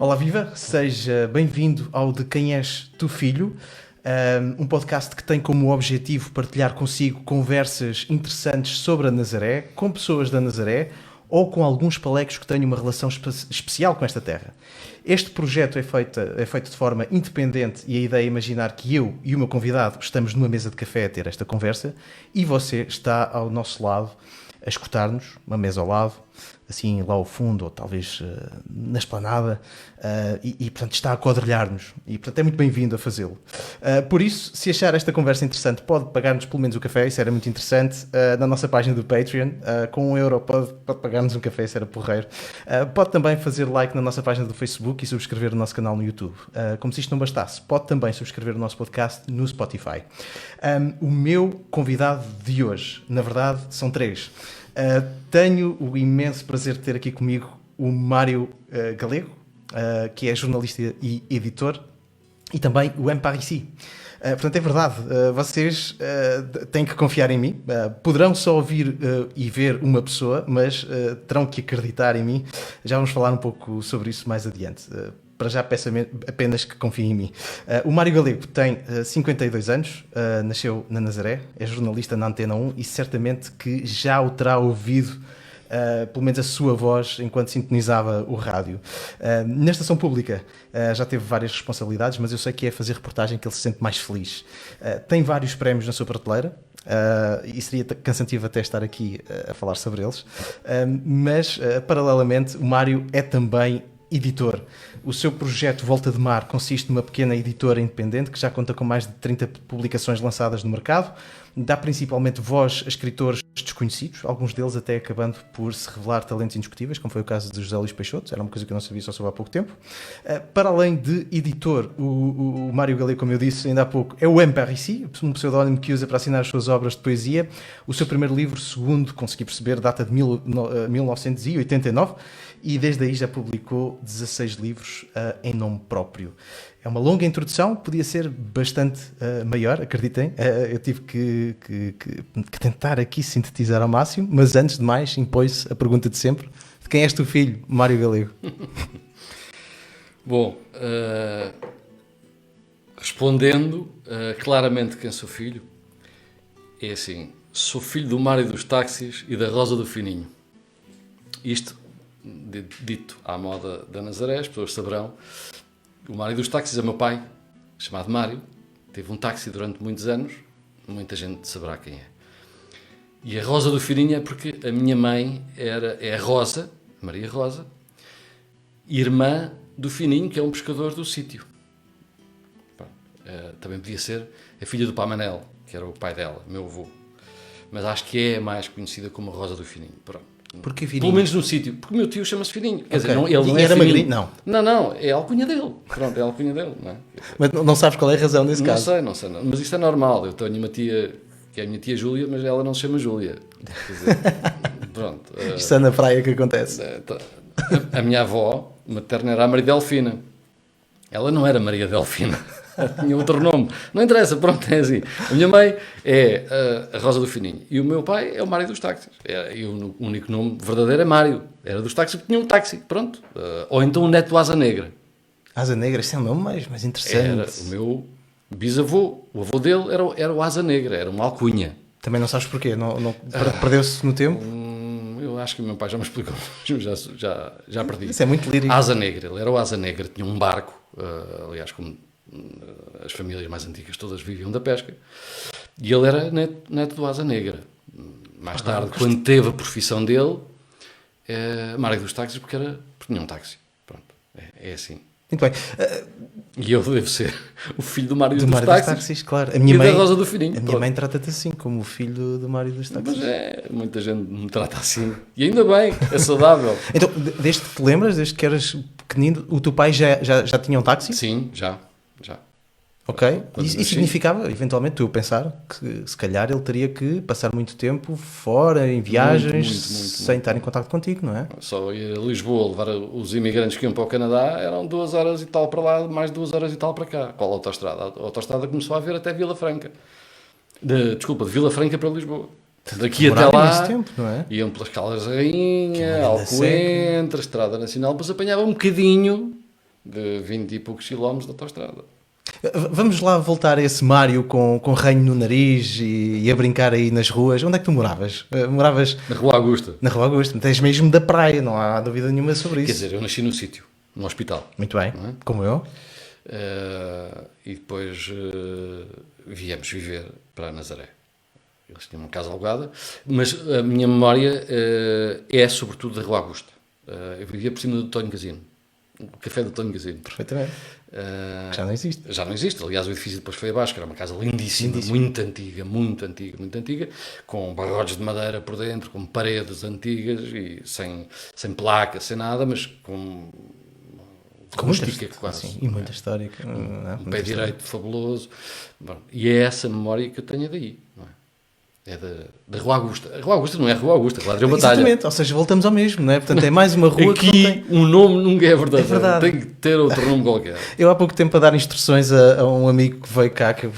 Olá, viva! Seja bem-vindo ao De Quem És Tu Filho, um podcast que tem como objetivo partilhar consigo conversas interessantes sobre a Nazaré, com pessoas da Nazaré ou com alguns palecos que tenham uma relação especial com esta terra. Este projeto é feito de forma independente e a ideia é imaginar que eu e o meu convidado estamos numa mesa de café a ter esta conversa e você está ao nosso lado a escutar-nos, uma mesa ao lado, assim lá ao fundo, ou talvez na esplanada, e portanto está a quadrilhar-nos, e portanto é muito bem-vindo a fazê-lo. Por isso, se achar esta conversa interessante, pode pagar-nos pelo menos o café, isso era muito interessante, na nossa página do Patreon, com €1 pode pagar-nos um café, isso era porreiro. Pode também fazer like na nossa página do Facebook e subscrever o nosso canal no YouTube. Como se isto não bastasse, pode também subscrever o nosso podcast no Spotify. O meu convidado de hoje, na verdade, são três. Tenho o imenso prazer de ter aqui comigo o Mário Galego, que é jornalista e editor, e também o M. Parisi. Portanto, é verdade, vocês têm que confiar em mim. Poderão só ouvir e ver uma pessoa, mas terão que acreditar em mim. Já vamos falar um pouco sobre isso mais adiante. Para já peço apenas que confiem em mim. O Mário Galego tem 52 anos, nasceu na Nazaré, é jornalista na Antena 1 e certamente que já o terá ouvido, pelo menos a sua voz, enquanto sintonizava o rádio. Na estação pública já teve várias responsabilidades, mas eu sei que é fazer reportagem que ele se sente mais feliz. Tem vários prémios na sua prateleira, e seria cansativo até estar aqui a falar sobre eles, mas paralelamente o Mário é também editor. O seu projeto Volta de Mar consiste numa pequena editora independente que já conta com mais de 30 publicações lançadas no mercado. Dá principalmente voz a escritores desconhecidos, alguns deles até acabando por se revelar talentos indiscutíveis, como foi o caso de José Luís Peixoto, era uma coisa que eu não sabia, só soube há pouco tempo. Para além de editor, o Mário Galego, como eu disse ainda há pouco, é o M. Parisi, um pseudónimo que usa para assinar as suas obras de poesia. O seu primeiro livro, segundo consegui perceber, data de 1989 e desde aí já publicou 16 livros em nome próprio. É uma longa introdução, podia ser bastante maior, acreditem. Eu tive que tentar aqui sintetizar ao máximo, mas antes de mais impõe-se a pergunta de sempre: de quem és tu filho, Mário Galego? Bom, respondendo claramente quem sou filho, é assim: sou filho do Mário dos táxis e da Rosa do Fininho. Isto, dito à moda da Nazaré, as pessoas saberão. O Mário dos táxis é meu pai, chamado Mário. Teve um táxi durante muitos anos, muita gente saberá quem é. E a Rosa do Fininho é porque a minha mãe é a Rosa, Maria Rosa, irmã do Fininho, que é um pescador do sítio. Também podia ser a filha do Pamanel, que era o pai dela, meu avô. Mas acho que é mais conhecida como a Rosa do Fininho. Pronto. Porquê Fininho? Pelo menos no sítio, porque o meu tio chama-se Fininho. Quer dizer, ele não era Fininho. Magrinho? Não, é a alcunha dele. Pronto, é a alcunha dele, não é? Mas não sabes qual é a razão nesse caso? Não sei, mas isto é normal. Eu tenho uma tia, que é a minha tia Júlia, mas ela não se chama Júlia. Quer dizer, pronto. Isto é na praia que acontece. A minha avó materna era a Maria Delfina. Ela não era Maria Delfina. Tinha outro nome. Não interessa, pronto, é assim. A minha mãe é a Rosa do Fininho e o meu pai é o Mário dos táxis. E o único nome verdadeiro é Mário. Era dos táxis porque tinha um táxi, pronto. Ou então o neto do Asa Negra. Asa Negra, este é um nome mais interessante. Era o meu bisavô. O avô dele era o Asa Negra, era uma alcunha. Também não sabes porquê? Perdeu-se no tempo? Eu acho que o meu pai já me explicou. Já perdi. Isso é muito lírico. Asa Negra. Ele era o Asa Negra. Tinha um barco. Aliás, como as famílias mais antigas todas viviam da pesca, e ele era neto do Asa Negra. Mais tarde, quando teve a profissão dele, Mário dos táxis, porque tinha um táxi. Pronto, é assim. Muito bem. E eu devo ser o filho do Mário do dos Mário táxis, dos táxis, claro. A minha mãe, da Rosa do Fininho. A minha mãe trata-te assim, como o filho do Mário dos táxis. Mas muita gente me trata assim. E ainda bem, é saudável. Então, desde que te lembras, desde que eras pequenino, o teu pai já tinha um táxi? Sim, já. Ok. E significava, eventualmente, tu pensar que se calhar ele teria que passar muito tempo fora, em viagens, sem estar em contacto contigo, não é? Só ir a Lisboa levar os imigrantes que iam para o Canadá eram 2 horas e tal para lá, mais 2 horas e tal para cá. Qual a autoestrada? A autoestrada começou a haver até Vila Franca. De Vila Franca para Lisboa. Daqui até lá, tempo, não é? iam pelas Caldas da Rainha, Alcoentre, Estrada Nacional, depois apanhava um bocadinho de 20 e poucos quilómetros de autoestrada. Vamos lá voltar a esse Mário com ranho no nariz e a brincar aí nas ruas. Onde é que tu moravas? Moravas Na Rua Augusta. na Rua Augusta, tens mesmo da praia, não há dúvida nenhuma sobre isso. Quer dizer, eu nasci no sítio, no hospital. Muito bem, Não é? como eu. E depois viemos viver para Nazaré. Eles tinham uma casa alugada, mas a minha memória é sobretudo da Rua Augusta. Eu vivia por cima do Tonho Casino, o café do Tonho Casino. Perfeitamente. Já não existe. Já não existe. Aliás, o edifício depois foi abaixo, que era uma casa lindíssima, muito antiga, muito antiga, muito antiga, com barrotes de madeira por dentro, com paredes antigas e sem placa, sem nada, mas com muita rústica quase. Sim, e muita história. Um pé direito fabuloso. Bom, e é essa memória que eu tenho daí, não é? É da Rua Augusta. A Rua Augusta não é a Rua Augusta, claro, é uma batalha. Exatamente, ou seja, voltamos ao mesmo, não é? Portanto, é mais uma rua que não tem... Aqui o nome nunca é verdadeiro. É verdade. Tem que ter outro nome qualquer. Eu há pouco tempo a dar instruções a um amigo que veio cá, que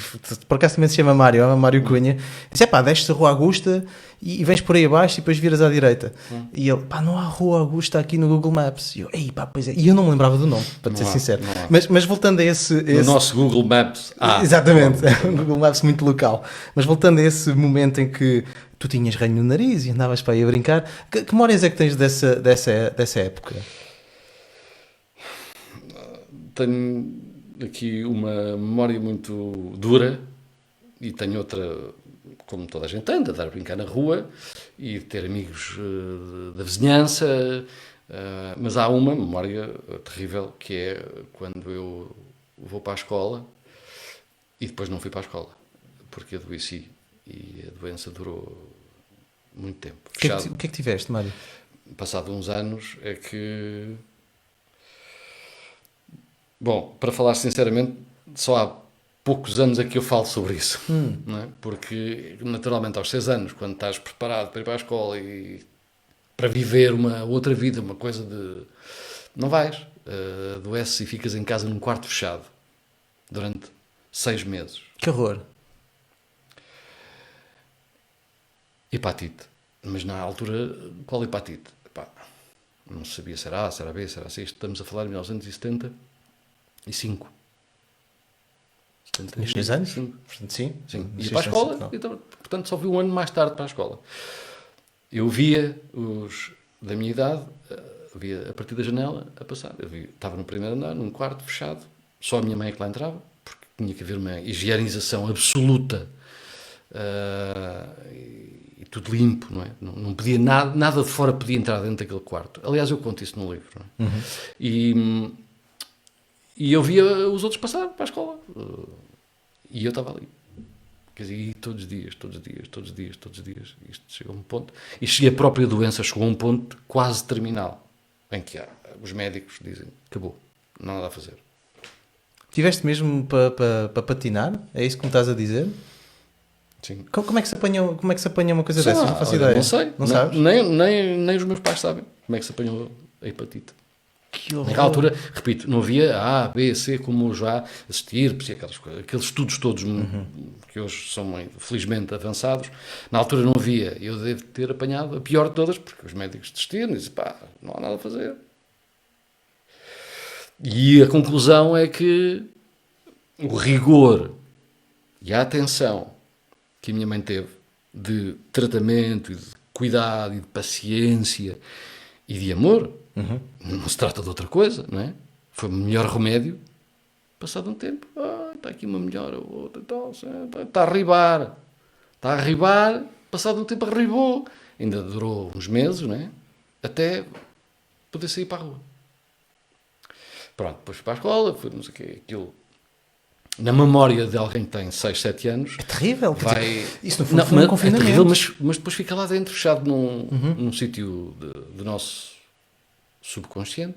por acaso também se chama Mário, é Mário Cunha, disse, desces a Rua Augusta e vens por aí abaixo e depois viras à direita. E ele, não há Rua Augusta aqui no Google Maps. E eu, pois é. E eu não me lembrava do nome, para te ser sincero. Mas voltando a esse... No nosso Google Maps. Exatamente, é um Google Maps muito local. Mas voltando a esse momento em que tu tinhas ranho no nariz e andavas para aí a brincar, que memórias é que tens dessa época? Tenho aqui uma memória muito dura e tenho outra, como toda a gente anda, dar a brincar na rua e ter amigos da vizinhança, mas há uma memória terrível que é quando eu vou para a escola e depois não fui para a escola porque adoeci e a doença durou muito tempo. O que é que tiveste, Mário? Passado uns anos é que... Bom, para falar sinceramente, só há poucos anos é que eu falo sobre isso. Não é? Porque, naturalmente, aos 6 anos, quando estás preparado para ir para a escola e para viver uma outra vida, uma coisa de... Não vais. Adoeces e ficas em casa num quarto fechado durante 6 meses. Que horror. Hepatite. Mas na altura, qual hepatite? Não sabia se era A, se era B, se era C. Estamos a falar de 1975. Tinhas 6 anos? Portanto, sim. Ia para a escola, então, portanto só vi um ano mais tarde para a escola. Eu via os da minha idade, via a partir da janela a passar. Estava no primeiro andar, num quarto fechado, só a minha mãe é que lá entrava, porque tinha que haver uma higienização absoluta e tudo limpo, não é? Não podia nada de fora podia entrar dentro daquele quarto. Aliás, eu conto isso no livro, não é? E eu via os outros passar para a escola e eu estava ali. Quer dizer, todos os dias. Isto chegou a um ponto. E a própria doença chegou a um ponto quase terminal, em que os médicos dizem, acabou, não há nada a fazer. Tiveste mesmo para patinar? É isso que me estás a dizer? Sim. Como é que se apanha uma coisa dessas? Não faço olha, ideia. Não sei. Não sabes? Nem os meus pais sabem como é que se apanhou a hepatite. Naquela altura, repito, não havia A, B, C, como já assistir, aqueles estudos todos que hoje são, felizmente, avançados. Na altura não havia. Eu devo ter apanhado a pior de todas, porque os médicos desistiram e diziam, não há nada a fazer. E a conclusão é que o rigor e a atenção que a minha mãe teve de tratamento, e de cuidado, e de paciência e de amor, não se trata de outra coisa, não é? Foi o melhor remédio. Passado um tempo, está aqui uma melhora, outra, está a arribar, passado um tempo arribou, ainda durou uns meses, não é? Até poder sair para a rua. Pronto, depois fui para a escola, fui não sei o quê, aquilo... Na memória de alguém que tem 6, 7 anos... É terrível. Vai... Isso não foi um confinamento. É terrível, mas depois fica lá dentro, fechado num sítio do nosso subconsciente.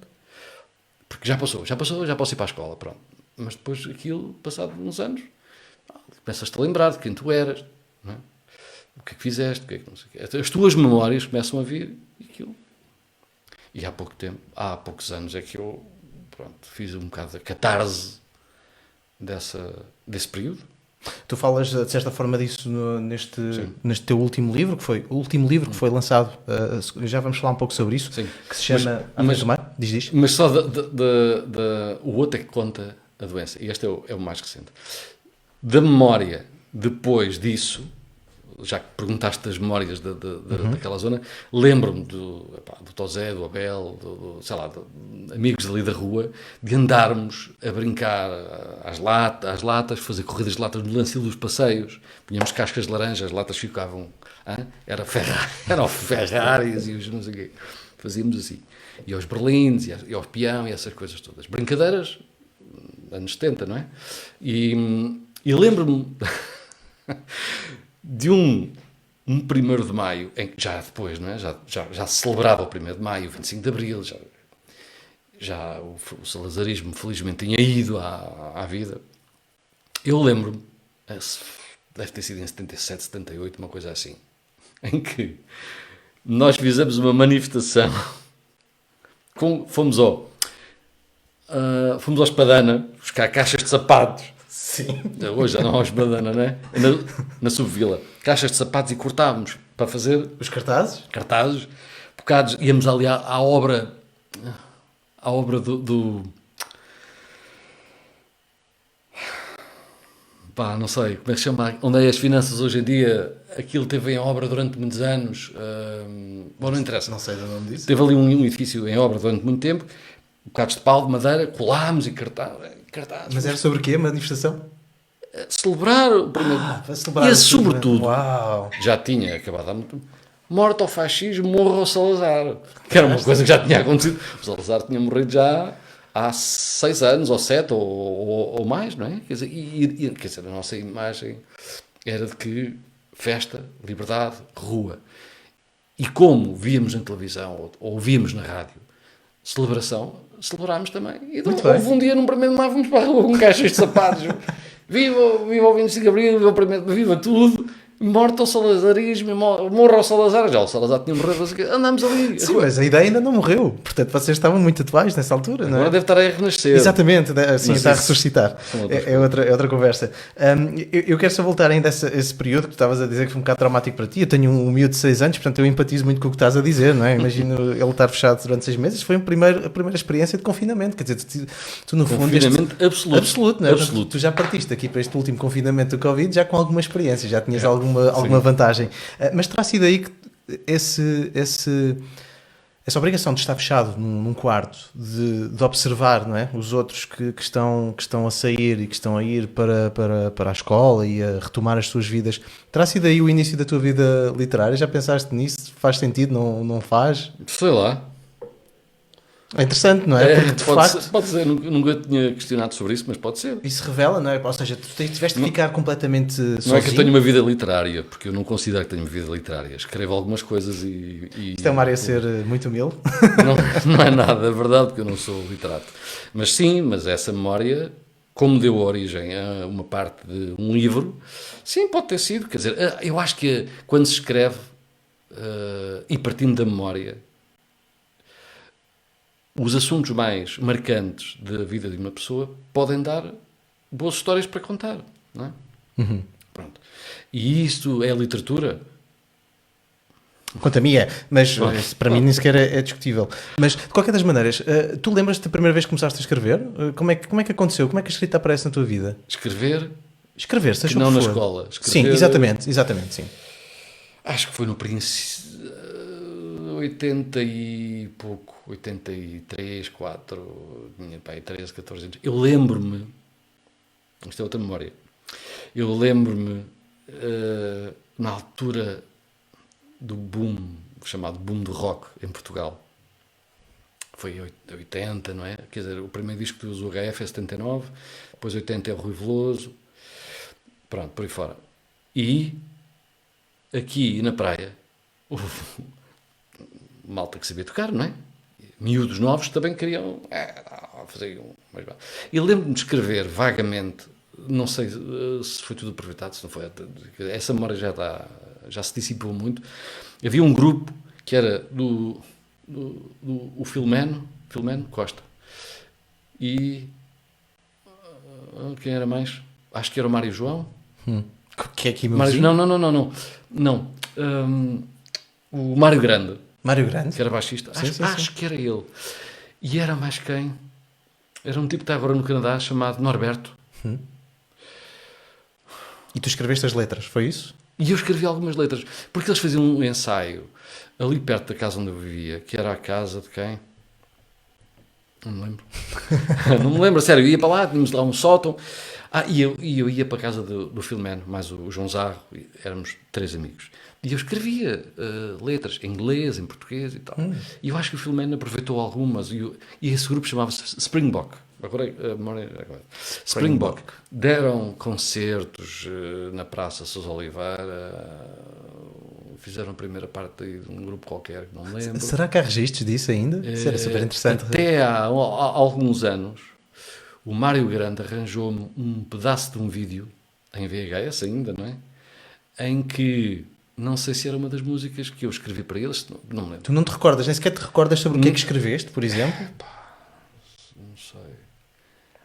Porque já passou, já posso ir para a escola, pronto. Mas depois aquilo, passado uns anos, começas-te a lembrar de quem tu eras, não é? O que é que fizeste, o que é que não sei o quê. As tuas memórias começam a vir e aquilo. E há poucos anos é que eu fiz um bocado de catarse desse período. Tu falas, de certa forma, disso neste teu último livro, que foi o último livro que foi lançado, já vamos falar um pouco sobre isso, Sim. que se chama... Mas Diz. Mas só o outro é que conta a doença. E este é o mais recente. Da memória, depois disso, já que perguntaste das memórias daquela zona, lembro-me do Tosé, do Abel, sei lá, amigos ali da rua, de andarmos a brincar às latas, fazer corridas de latas no Lancil dos Passeios, punhamos cascas de laranja, as latas ficavam... Era o Ferraris e os não sei o quê. Fazíamos assim. E aos berlindes, e aos peão, e essas coisas todas. Brincadeiras, anos 70, não é? E lembro-me de um 1º de Maio, já depois, não é? Já se celebrava o 1º de Maio, o 25 de Abril, já o salazarismo felizmente tinha ido à vida. Eu lembro-me, deve ter sido em 77, 78, uma coisa assim, em que nós fizemos uma manifestação, fomos ao Espadana buscar caixas de sapatos. Sim. Hoje já não há Espadana, não é? Na Subvila. Caixas de sapatos e cortávamos para fazer... Os cartazes? Cartazes. Bocados. Íamos ali à obra do... Pá, não sei, como é que se chama? Onde é as finanças hoje em dia? Aquilo teve em obra durante muitos anos. Bom, não interessa. Não sei do nome disso. Teve ali um edifício em obra durante muito tempo. Bocados de pau, de madeira, colámos e cartazes. Mas era sobre o quê? A manifestação? Celebrar o primeiro... Para celebrar e sobretudo, uau. já tinha acabado há muito... Morte ao fascismo, morro ao Salazar. Que era uma coisa que já tinha acontecido. O Salazar tinha morrido já há 6 anos, ou 7, ou mais, não é? Quer dizer, a nossa imagem era de que festa, liberdade, rua. E como víamos na televisão, ou ouvíamos na rádio, celebrámos também. E houve um dia, num 1º de Maio, fomos para a rua com caixas de sapatos. Viva o 25 de Abril, viva tudo. Morte ao salazarismo, morra ao Salazar. Já o Salazar tinha morrido, andámos ali. Sim, mas a ideia ainda não morreu. Portanto, vocês estavam muito atuais nessa altura, não é? Agora deve estar a renascer. Exatamente, sim, está a ressuscitar. É outra conversa. Eu quero só voltar ainda a esse período que tu estavas a dizer que foi um bocado traumático para ti. Eu tenho um miúdo de 6 anos, portanto eu empatizo muito com o que estás a dizer, não é? Imagino ele estar fechado durante 6 meses. Foi a primeira experiência de confinamento. Quer dizer, tu no fundo... Confinamento absoluto. Absoluto, não é? Absoluto. Tu já partiste aqui para este último confinamento do Covid já com alguma experiência, já tinhas alguma vantagem. Mas terá sido aí que essa obrigação de estar fechado num quarto, de observar, não é? Os outros que estão a sair e que estão a ir para a escola e a retomar as suas vidas, terá sido aí o início da tua vida literária? Já pensaste nisso? Faz sentido? Não faz? Sei lá. É interessante, não é? Porque de facto... Pode ser, nunca tinha questionado sobre isso, mas pode ser. Isso revela, não é? Ou seja, tu tiveste de ficar completamente sozinho. Não é que eu tenho uma vida literária, porque eu não considero que tenho uma vida literária. Escrevo algumas coisas e Isto é uma área a ser muito humilde. Não é nada, é verdade, porque eu não sou literato. Mas sim, mas essa memória, como deu origem a uma parte de um livro, sim, pode ter sido. Quer dizer, eu acho que quando se escreve, e partindo da memória, os assuntos mais marcantes da vida de uma pessoa podem dar boas histórias para contar, não é? Uhum. Pronto. E isto é literatura? Quanto a mim é, mas para mim nem sequer é discutível. Mas, de qualquer das maneiras, tu lembras-te da primeira vez que começaste a escrever? Como é que aconteceu? Como é que a escrita aparece na tua vida? Escrever, seja não o que na for. escola. Sim, exatamente, sim. Acho que foi no princípio, 80 e pouco, 83, 4, tinha pai 13, 14 anos. Eu lembro-me, isto é outra memória, eu lembro-me na altura do boom, chamado boom do rock em Portugal. Foi 80, não é? Quer dizer, o primeiro disco do UHF é 79, depois 80 é o Rui Veloso, pronto, por aí fora. E aqui na praia, malta que sabia tocar, não é? Miúdos novos também queriam fazer mais bom. E lembro-me de escrever vagamente, não sei se foi tudo aproveitado, se não foi, essa memória já se dissipou muito. Havia um grupo que era do Filomeno Costa. E quem era mais? Acho que era o Mário João. Que é aqui meu Mário, vizinho? não. O Mário Grande. Mário Grande? Que era baixista. Acho que era ele. E era mais quem? Era um tipo que está agora no Canadá chamado Norberto. E tu escreveste as letras, foi isso? E eu escrevi algumas letras, porque eles faziam um ensaio ali perto da casa onde eu vivia, que era a casa de quem? Não me lembro. Não me lembro, sério. Eu ia para lá, tínhamos lá um sótão. E eu ia para a casa do Filomeno, mais o João Zarro, éramos 3 amigos. E eu escrevia letras em inglês, em português e tal. E eu acho que o Filomeno aproveitou algumas. E esse grupo chamava-se Springbok. Agora. Springbok. Deram concertos na Praça Sousa Oliveira. Fizeram a primeira parte de um grupo qualquer, que não me lembro. Será que há registros disso ainda? Isso era super interessante. Até há alguns anos, o Mário Grande arranjou-me um pedaço de um vídeo, em VHS ainda, não é? Em que, não sei se era uma das músicas que eu escrevi para eles, não me lembro. Tu não te recordas, nem sequer te recordas sobre o que é que escreveste, por exemplo? Não sei.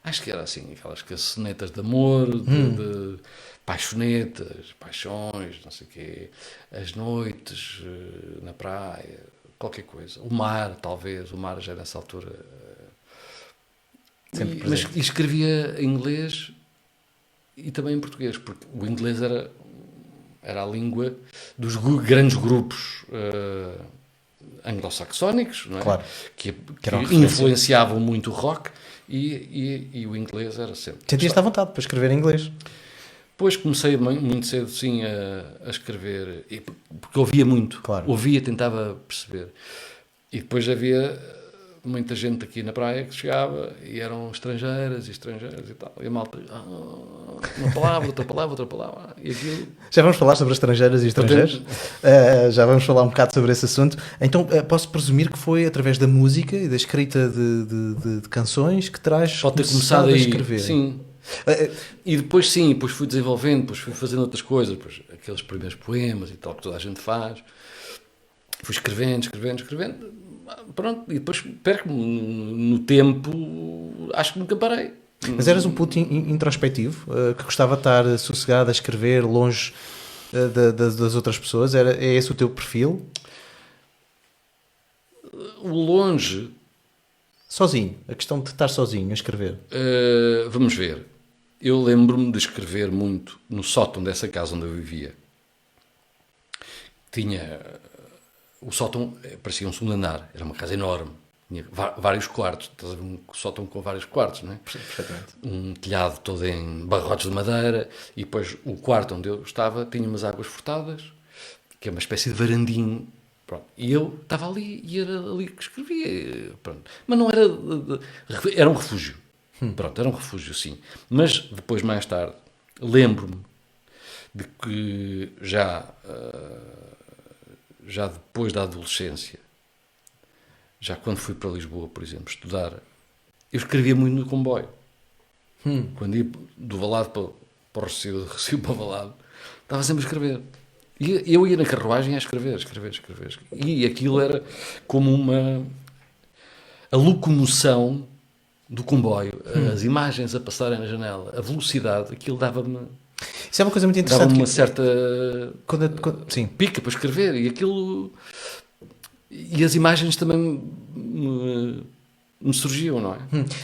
Acho que era assim, aquelas cançonetas de amor, de paixonetas, paixões, não sei o quê, as noites na praia, qualquer coisa. O mar, talvez, o mar já nessa altura. Mas escrevia em inglês e também em português, porque o inglês era a língua dos grandes grupos anglo-saxónicos, não é? Claro. Que influenciavam muito o rock e o inglês era sempre. Sentias-te à vontade para escrever em inglês? Depois comecei muito cedo, sim, a escrever, porque ouvia muito, Claro. Ouvia, tentava perceber. E depois havia muita gente aqui na praia que chegava e eram estrangeiras e tal. E a malta, uma palavra, outra palavra, e aquilo... Já vamos falar sobre estrangeiras e estrangeiros. Já vamos falar um bocado sobre esse assunto. Então, posso presumir que foi através da música e da escrita de canções que terás Pode ter começado a escrever. Sim. E depois depois fui desenvolvendo, depois fui fazendo outras coisas, depois, aqueles primeiros poemas e tal que toda a gente faz. Fui escrevendo. Pronto, e depois perco-me no tempo, acho que nunca parei. Mas eras um puto introspectivo, que gostava de estar sossegado a escrever, longe das outras pessoas? É esse o teu perfil? O longe... Sozinho, a questão de estar sozinho a escrever. Vamos ver. Eu lembro-me de escrever muito no sótão dessa casa onde eu vivia. O sótão parecia um segundo andar, era uma casa enorme, tinha vários quartos, estás a ver, um sótão com vários quartos, não é? Perfeitamente. Um telhado todo em barrotes de madeira, e depois o quarto onde eu estava tinha umas águas furtadas, que é uma espécie de varandinho. Pronto. E eu estava ali e era ali que escrevia. Pronto. Mas não era... Era um refúgio. Pronto, era um refúgio, sim. Mas depois, mais tarde, lembro-me de que já depois da adolescência, já quando fui para Lisboa, por exemplo, estudar, eu escrevia muito no comboio. Quando ia do Valado para o Recio, do Recio para o Valado, estava sempre a escrever. E eu ia na carruagem a escrever. E aquilo era como a locomoção do comboio, as imagens a passarem na janela, a velocidade, aquilo dava-me... Isso é uma coisa muito interessante. Dava-me uma certa sim. pica para escrever, e aquilo... E as imagens também me surgiam, não é?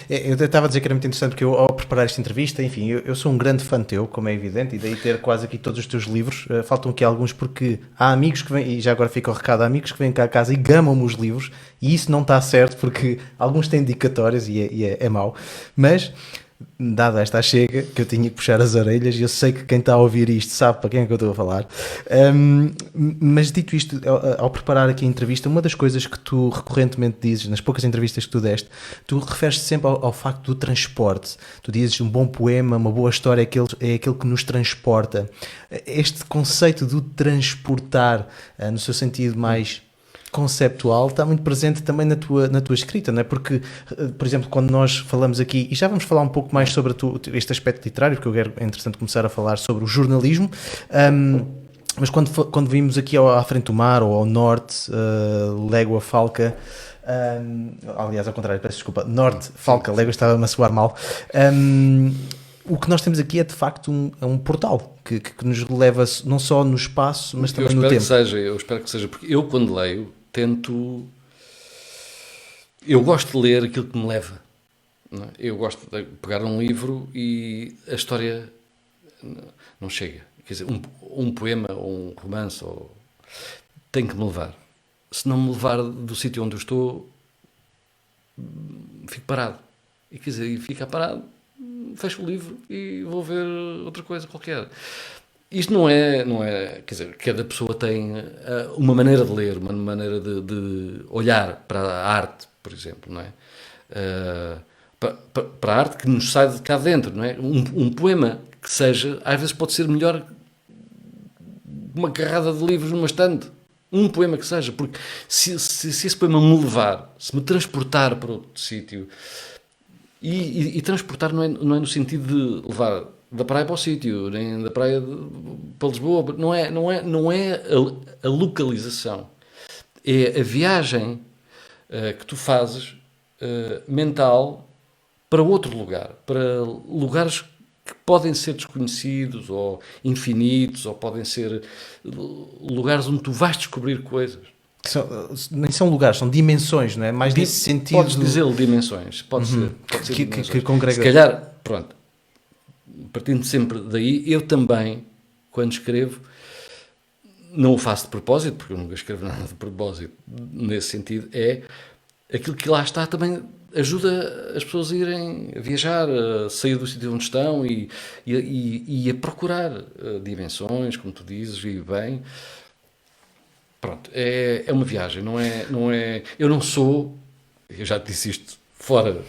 Eu estava a dizer que era muito interessante porque eu, ao preparar esta entrevista, enfim, eu sou um grande fã teu, como é evidente, e daí ter quase aqui todos os teus livros. Faltam aqui alguns porque há amigos que vêm, e já agora fica o recado, há amigos que vêm cá a casa e gamam-me os livros, e isso não está certo porque alguns têm dedicatórias e é mau, mas... Dada esta chega, que eu tinha que puxar as orelhas, e eu sei que quem está a ouvir isto sabe para quem é que eu estou a falar, mas dito isto, ao preparar aqui a entrevista, uma das coisas que tu recorrentemente dizes, nas poucas entrevistas que tu deste, tu referes-te sempre ao facto do transporte. Tu dizes um bom poema, uma boa história é aquele que nos transporta. Este conceito do transportar, no seu sentido mais... conceptual, está muito presente também na tua escrita, não é? Porque, por exemplo, quando nós falamos aqui, e já vamos falar um pouco mais sobre este aspecto literário, porque é interessante começar a falar sobre o jornalismo, mas quando vimos aqui à frente do mar, ou ao norte, Légua, Falca, aliás, ao contrário, peço desculpa, norte, Falca, Légua, estava-me a soar mal, o que nós temos aqui é de facto um portal que nos leva não só no espaço, mas também no tempo. Eu espero que seja, porque eu quando leio tento eu gosto de ler aquilo que me leva. Não é? Eu gosto de pegar um livro e a história não chega. Quer dizer, um poema ou um romance tem que me levar. Se não me levar do sítio onde eu estou, fico parado. E quer dizer, fica parado, fecho o livro e vou ver outra coisa qualquer. Isto não é, quer dizer, cada pessoa tem uma maneira de ler, uma maneira de olhar para a arte, por exemplo, não é? Para a arte que nos sai de cá dentro, não é? Um poema que seja, às vezes pode ser melhor uma carrada de livros numa estante. Um poema que seja, porque se esse poema me levar, se me transportar para outro sítio, e transportar não é no sentido de levar da praia para o sítio, nem da praia para Lisboa, não é a localização, é a viagem que tu fazes mental para outro lugar, para lugares que podem ser desconhecidos ou infinitos, ou podem ser lugares onde tu vais descobrir coisas. Nem são lugares, são dimensões, não é? Mais nesse sentido. Podes dizer dimensões, pode ser dimensões. Que congrega. Se calhar, pronto, partindo sempre daí, eu também, quando escrevo, não o faço de propósito, porque eu nunca escrevo nada de propósito nesse sentido, é aquilo que lá está também ajuda as pessoas a irem a viajar, a sair do sítio onde estão e a procurar dimensões, como tu dizes, e bem. Pronto, é uma viagem, não é. Eu não sou, eu já te disse isto fora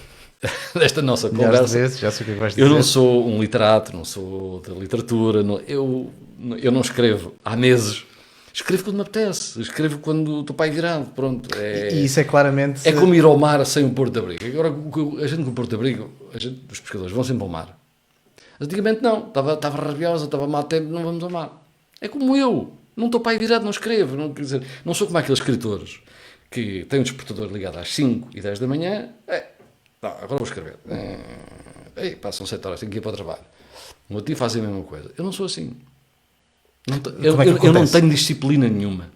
desta nossa conversa. Vezes, já sei o que vais dizer. Eu não sou um literato, não sou da literatura, eu não escrevo há meses. Escrevo quando me apetece, escrevo quando estou para aí virado, pronto. E isso é claramente... É como ir ao mar sem um porto de abrigo. Agora, a gente com o porto de abrigo, os pescadores vão sempre ao mar. Antigamente não, estava rabiosa, estava mau tempo, não vamos ao mar. É como eu, não estou para aí virado, não escrevo. Não, quer dizer, não sou como aqueles escritores que têm um despertador ligado às 5 e 10 da manhã. Agora vou escrever. Passam 7 horas, tenho que ir para o trabalho. Um outro dia fazem a mesma coisa. Eu não sou assim. Eu não tenho disciplina nenhuma.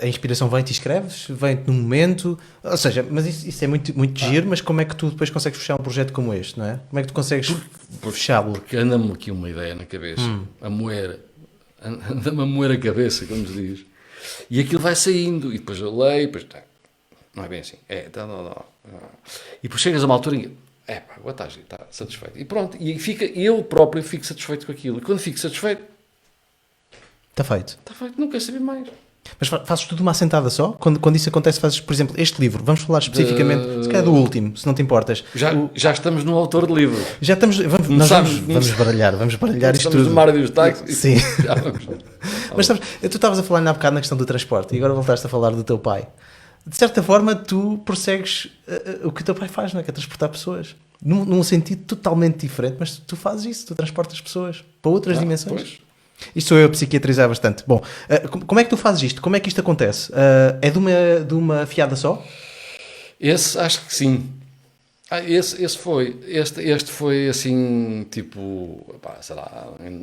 A inspiração vem-te e escreves? Vem-te num momento? Ou seja, mas isso é muito, muito giro, mas como é que tu depois consegues fechar um projeto como este, não é? Como é que tu consegues fechá-lo? Porque anda-me aqui uma ideia na cabeça, anda-me a moer a cabeça, como se diz, e aquilo vai saindo, e depois eu leio, depois não é bem assim, e depois chegas a uma altura e agora está satisfeito, e pronto, eu próprio fico satisfeito com aquilo, e quando fico satisfeito, está feito, não quero saber mais. Mas fazes tudo uma assentada só? Quando isso acontece, fazes, por exemplo, este livro, vamos falar especificamente, se calhar do último, se não te importas. Já estamos no autor de livro. Já estamos, vamos baralhar isto tudo. Estamos no mar dos táxis. Sim. Mas sabes, tu estavas a falar há bocado na questão do transporte e agora voltaste a falar do teu pai. De certa forma, tu prossegues o que o teu pai faz, não é? Que é transportar pessoas. Num sentido totalmente diferente, mas tu fazes isso, tu transportas pessoas para outras dimensões. Pois. Isto sou eu a psicatrizar bastante. Bom, como é que tu fazes isto? Como é que isto acontece? É de uma fiada só? Esse, acho que sim. Este foi assim, tipo, sei lá, em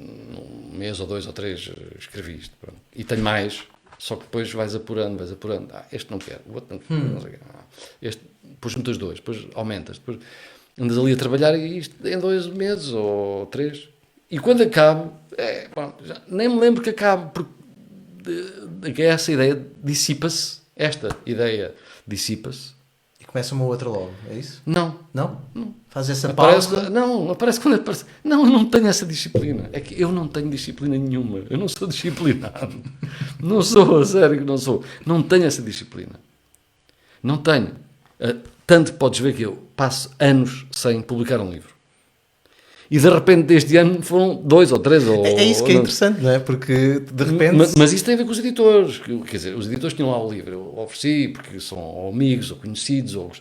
um mês ou 2 ou 3 escrevi isto. Pronto. E tenho mais, só que depois vais apurando. Este não quero, o outro não quero, não sei o quê. Este, depois juntas 2, depois aumentas, depois andas ali a trabalhar e isto em 2 meses ou 3. E quando acabo, já nem me lembro que acabe, porque essa ideia dissipa-se, E começa uma outra logo, é isso? Não. Faz essa pausa? Aparece quando aparece. Não, eu não tenho essa disciplina. É que eu não tenho disciplina nenhuma. Eu não sou disciplinado. Não sou, a sério que não sou. Não tenho essa disciplina. Não tenho. Tanto podes ver que eu passo anos sem publicar um livro. E de repente deste ano foram 2 ou 3 É isso que é interessante, não é? Porque de repente... Mas isso tem a ver com os editores. Quer dizer, os editores tinham lá o livro. Eu ofereci porque são ou amigos ou conhecidos. Olha,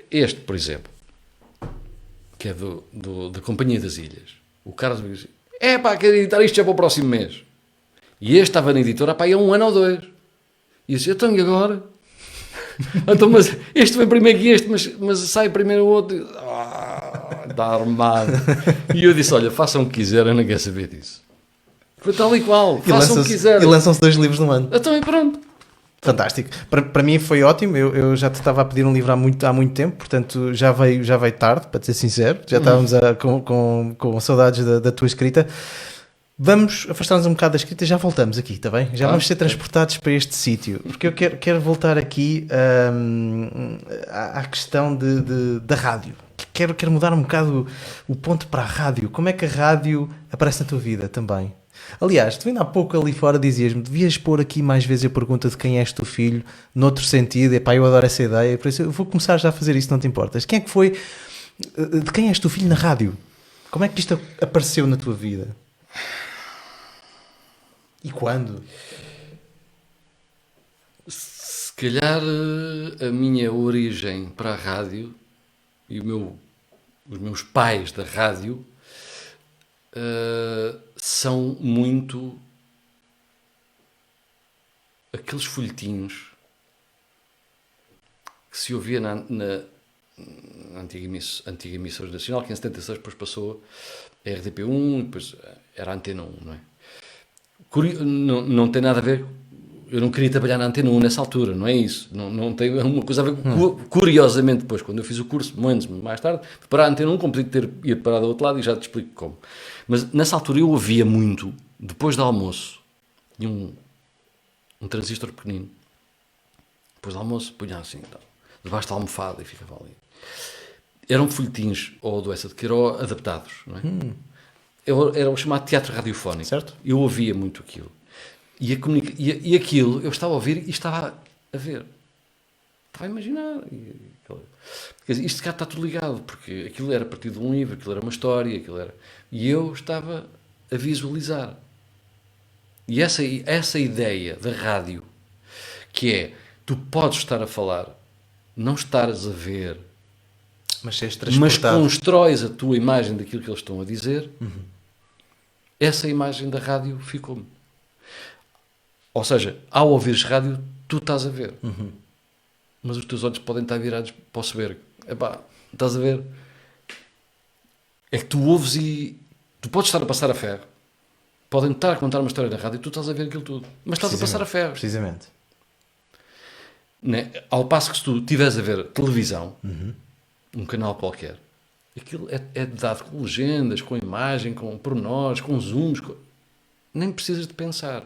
este, por exemplo, que é da Companhia das Ilhas. O Carlos me disse, quero editar isto já para o próximo mês. E este estava na editora, há 1 ano ou 2. E eu disse, e agora? Então, mas este foi primeiro que este, mas sai primeiro o outro. Está armado. E eu disse, olha, façam o que quiserem, eu não quero saber disso. Foi tal e qual, façam o que quiserem. E lançam-se 2 livros no ano. Então e pronto. Fantástico. Para mim foi ótimo. Eu já te estava a pedir um livro há muito tempo, portanto já veio tarde, para te ser sincero. Já estávamos com saudades da tua escrita. Vamos afastar-nos um bocado da escrita e já voltamos aqui, está bem? Já vamos ser transportados para este sítio, porque eu quero voltar aqui à questão da rádio. Quero mudar um bocado o ponto para a rádio. Como é que a rádio aparece na tua vida também? Aliás, tu ainda há pouco ali fora dizias-me, devias pôr aqui mais vezes a pergunta de quem és teu filho, noutro sentido. Epá, eu adoro essa ideia, por isso eu vou começar já a fazer isso, não te importas. Quem é que foi, de quem és teu filho na rádio? Como é que isto apareceu na tua vida? E quando? Se calhar a minha origem para a rádio e os meus pais da rádio são muito aqueles folhetinhos que se ouvia na antiga emissora nacional, que em 76 depois passou a RTP1, depois era a Antena 1, não é? Não tem nada a ver, eu não queria trabalhar na Antena 1 nessa altura, não é isso, não tem uma coisa a ver. Curiosamente depois, quando eu fiz o curso, anos mais tarde, fui para a Antena 1, como podia ter ido parar do outro lado, e já te explico como. Mas nessa altura eu ouvia muito, depois do almoço, tinha um transistor pequenino, depois do almoço punha assim, então, debaixo da almofada e ficava ali. Eram folhetins ou do essa de Queiroz adaptados, não é? Era o chamado teatro radiofónico. Certo. Eu ouvia muito aquilo. E aquilo eu estava a ouvir e estava a ver. Estava a imaginar. Quer dizer, isto cá está tudo ligado, porque aquilo era a partir de um livro, aquilo era uma história, e eu estava a visualizar. E essa ideia da rádio, que é, tu podes estar a falar, não estares a ver, mas constróis a tua imagem daquilo que eles estão a dizer, essa imagem da rádio ficou-me. Ou seja, ao ouvires rádio, tu estás a ver. Mas os teus olhos podem estar virados para o saber. Epá, estás a ver? É que tu ouves e tu podes estar a passar a ferro. Podem estar a contar uma história na rádio e tu estás a ver aquilo tudo. Mas estás a passar a ferro. Precisamente. Né? Ao passo que se tu estiveres a ver televisão, um canal qualquer, aquilo é dado com legendas, com imagem, com pormenores, com zooms. Nem precisas de pensar.